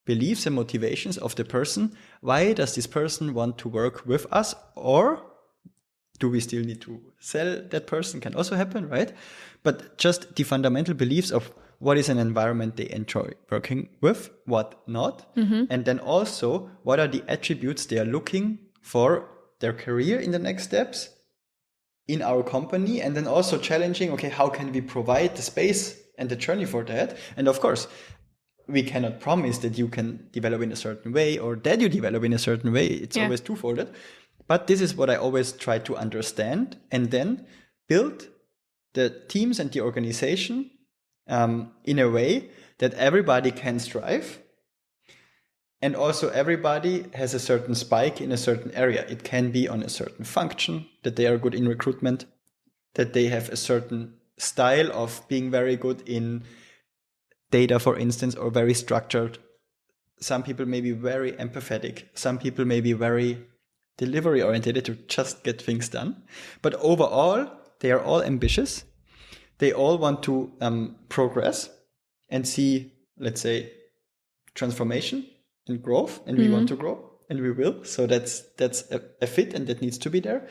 beliefs and motivations of the person. Why does this person want to work with us? Or do we still need to sell that person? Can also happen, right? But just the fundamental beliefs of what is an environment they enjoy working with, what not. And then also, what are the attributes they are looking for their career in the next steps in our company. And then also challenging, okay, how can we provide the space and the journey for that? And of course, we cannot promise that you can develop in a certain way or that you develop in a certain way. It's always twofold. But this is what I always try to understand and then build the teams and the organization in a way that everybody can strive. And also everybody has a certain spike in a certain area. It can be on a certain function, that they are good in recruitment, that they have a certain style of being very good in data, for instance, or very structured. Some people may be very empathetic. Some people may be very delivery oriented to just get things done. But overall, they are all ambitious. They all want to progress and see, let's say, transformation and growth. And we want to grow, and we will. So that's a fit, and that needs to be there.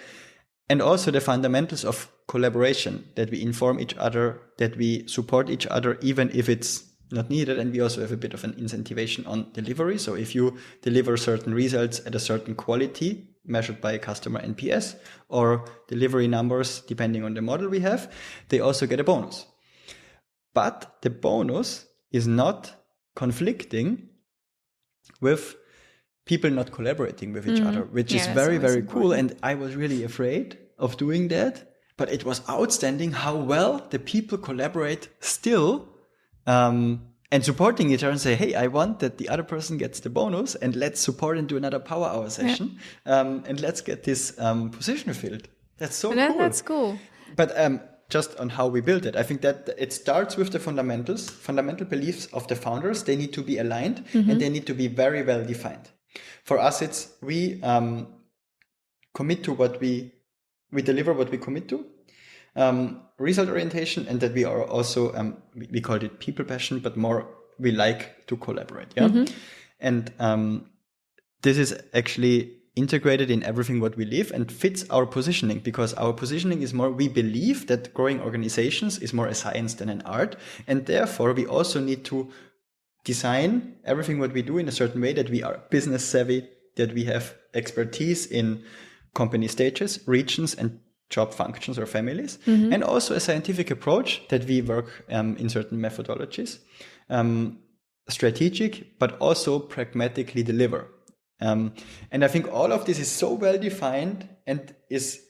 And also the fundamentals of collaboration, that we inform each other, that we support each other, even if it's not needed. And we also have a bit of an incentivation on delivery. So if you deliver certain results at a certain quality, measured by customer NPS or delivery numbers, depending on the model we have, they also get a bonus. But the bonus is not conflicting with people not collaborating with each other, which is very, very cool. And I was really afraid of doing that, but it was outstanding how well the people collaborate still, and supporting each other and say, hey, I want that the other person gets the bonus, and let's support and do another power hour session. And let's get this position filled. That's so cool.
That's cool.
But just on how we build it, I think that it starts with the fundamental beliefs of the founders. They need to be aligned and they need to be very well defined. For us, it's we commit to what we deliver, what we commit to. Result orientation, and that we are also, we called it people passion, but more we like to collaborate. And this is actually integrated in everything what we live and fits our positioning, because our positioning is more, we believe that growing organizations is more a science than an art. And therefore, we also need to design everything what we do in a certain way that we are business savvy, that we have expertise in company stages, regions, and job functions or families, and also a scientific approach that we work in certain methodologies, strategic, but also pragmatically deliver. And I think all of this is so well defined and is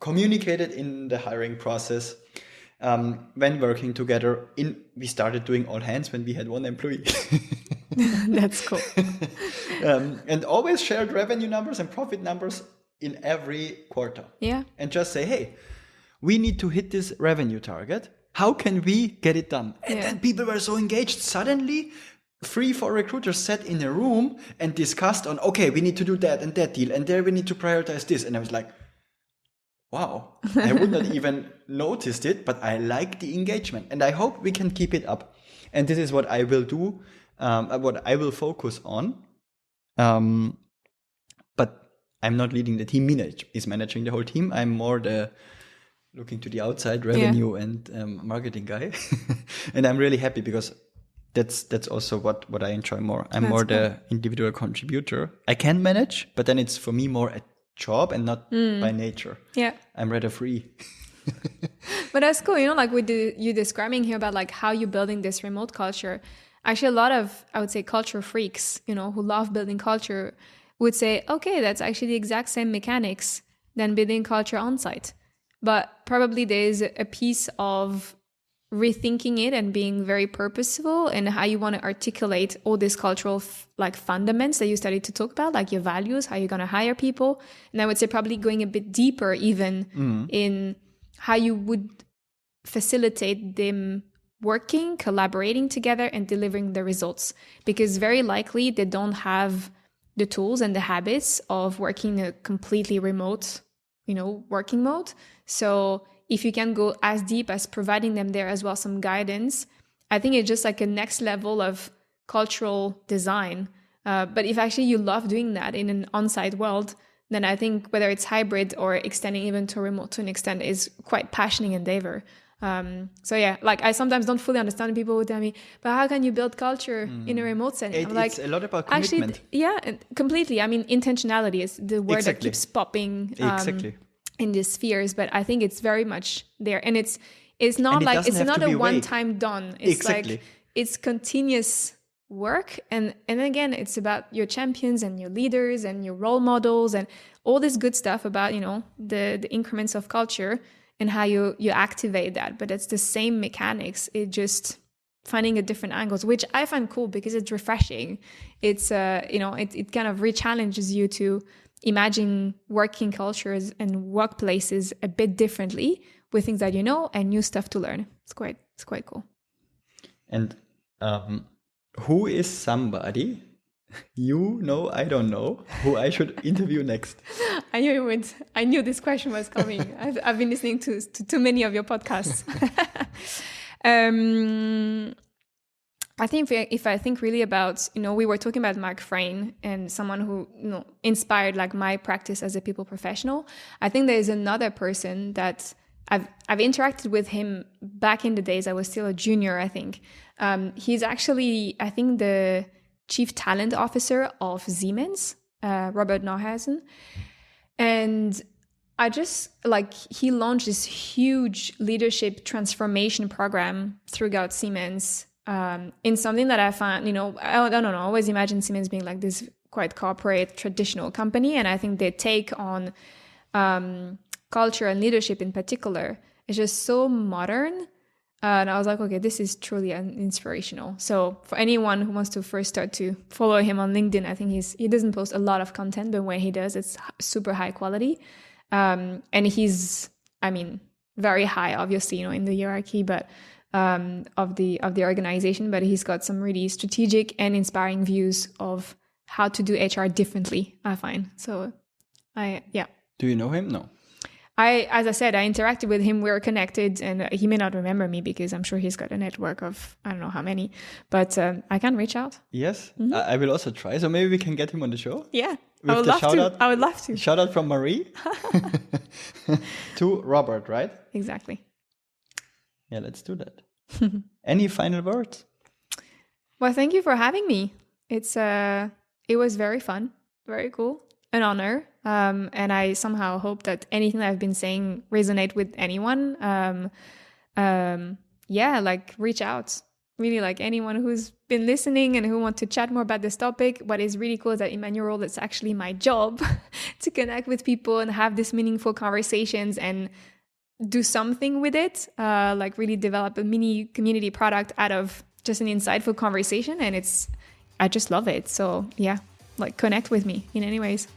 communicated in the hiring process. When working together, we started doing all hands when we had one employee.
That's cool.
And always shared revenue numbers and profit numbers in every quarter.
Yeah.
And just say, hey, we need to hit this revenue target. How can we get it done? And then people were so engaged. Suddenly, 3-4 recruiters sat in a room and discussed on, okay, we need to do that and that deal. And there we need to prioritize this. And I was like, wow, I would not even noticed it, but I like the engagement. And I hope we can keep it up. And this is what I will do, what I will focus on. But I'm not leading the team. Mina is managing the whole team. I'm more the looking to the outside revenue and marketing guy. And I'm really happy because that's also what I enjoy more. I'm more the individual contributor. I can manage, but then it's for me more a job and not by nature. Yeah. I'm rather free.
But that's cool, like with you describing here about like how you're building this remote culture. Actually, a lot of, I would say, culture freaks, who love building culture would say, okay, that's actually the exact same mechanics than building culture on site. But probably there's a piece of rethinking it and being very purposeful and how you want to articulate all these cultural fundamentals that you started to talk about, like your values, how you're going to hire people. And I would say probably going a bit deeper even in how you would facilitate them working, collaborating together and delivering the results. Because very likely they don't have the tools and the habits of working in a completely remote, working mode. So if you can go as deep as providing them there as well some guidance, I think it's just like a next level of cultural design. But if actually you love doing that in an on-site world, then I think whether it's hybrid or extending even to remote to an extent is quite passionate endeavor. So yeah, like I sometimes don't fully understand people who tell me, but how can you build culture in a remote setting? I'm like,
it's a lot about commitment.
Actually, yeah, completely. I mean, intentionality is the word that keeps popping in these spheres, but I think it's very much there. And it's not like, it's not a one-time done. It's like, it's continuous work. And again, it's about your champions and your leaders and your role models and all this good stuff about, the increments of culture and how you activate that. But it's the same mechanics. It just finding a different angles, which I find cool because it's refreshing. It's, it kind of re-challenges you to imagine working cultures and workplaces a bit differently with things that and new stuff to learn. It's quite cool. And
who is somebody I don't know, who I should interview next?
I knew this question was coming. I've been listening to too many of your podcasts. I think if I think really about, we were talking about Mark Frain and someone who, inspired like my practice as a people professional. I think there is another person that I've interacted with him back in the days. I was still a junior, I think. He's actually, I think, the Chief Talent Officer of Siemens, Robert Neuhausen. And I just he launched this huge leadership transformation program throughout Siemens in something that I found, I don't know, I always imagine Siemens being like this quite corporate traditional company. And I think their take on culture and leadership in particular is just so modern. And I was like, okay, this is truly inspirational. So for anyone who wants to first start to follow him on LinkedIn, I think he doesn't post a lot of content, but when he does, it's super high quality. And he's, very high, obviously, in the hierarchy, but of the organization. But he's got some really strategic and inspiring views of how to do HR differently, I find. So,
Do you know him? No.
as I said, I interacted with him. We were connected, and he may not remember me because I'm sure he's got a network of I don't know how many, but I can reach out.
Yes, I will also try. So maybe we can get him on the show.
Yeah,
With
I would
the
love
shout-out?
to. I would love to.
Shout out from Marie to Robert, right?
Exactly.
Yeah, let's do that. Any final words?
Well, thank you for having me. It was very fun, very cool, an honor. And I somehow hope that anything that I've been saying resonate with anyone. Like reach out. Really, like anyone who's been listening and who want to chat more about this topic. What is really cool is that in my new role, it's actually my job to connect with people and have these meaningful conversations and do something with it. Like really develop a mini community product out of just an insightful conversation. And I just love it. So yeah, like connect with me in any ways.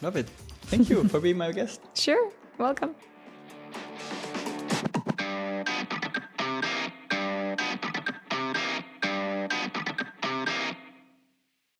Love it. Thank you for being my guest.
Sure. Welcome.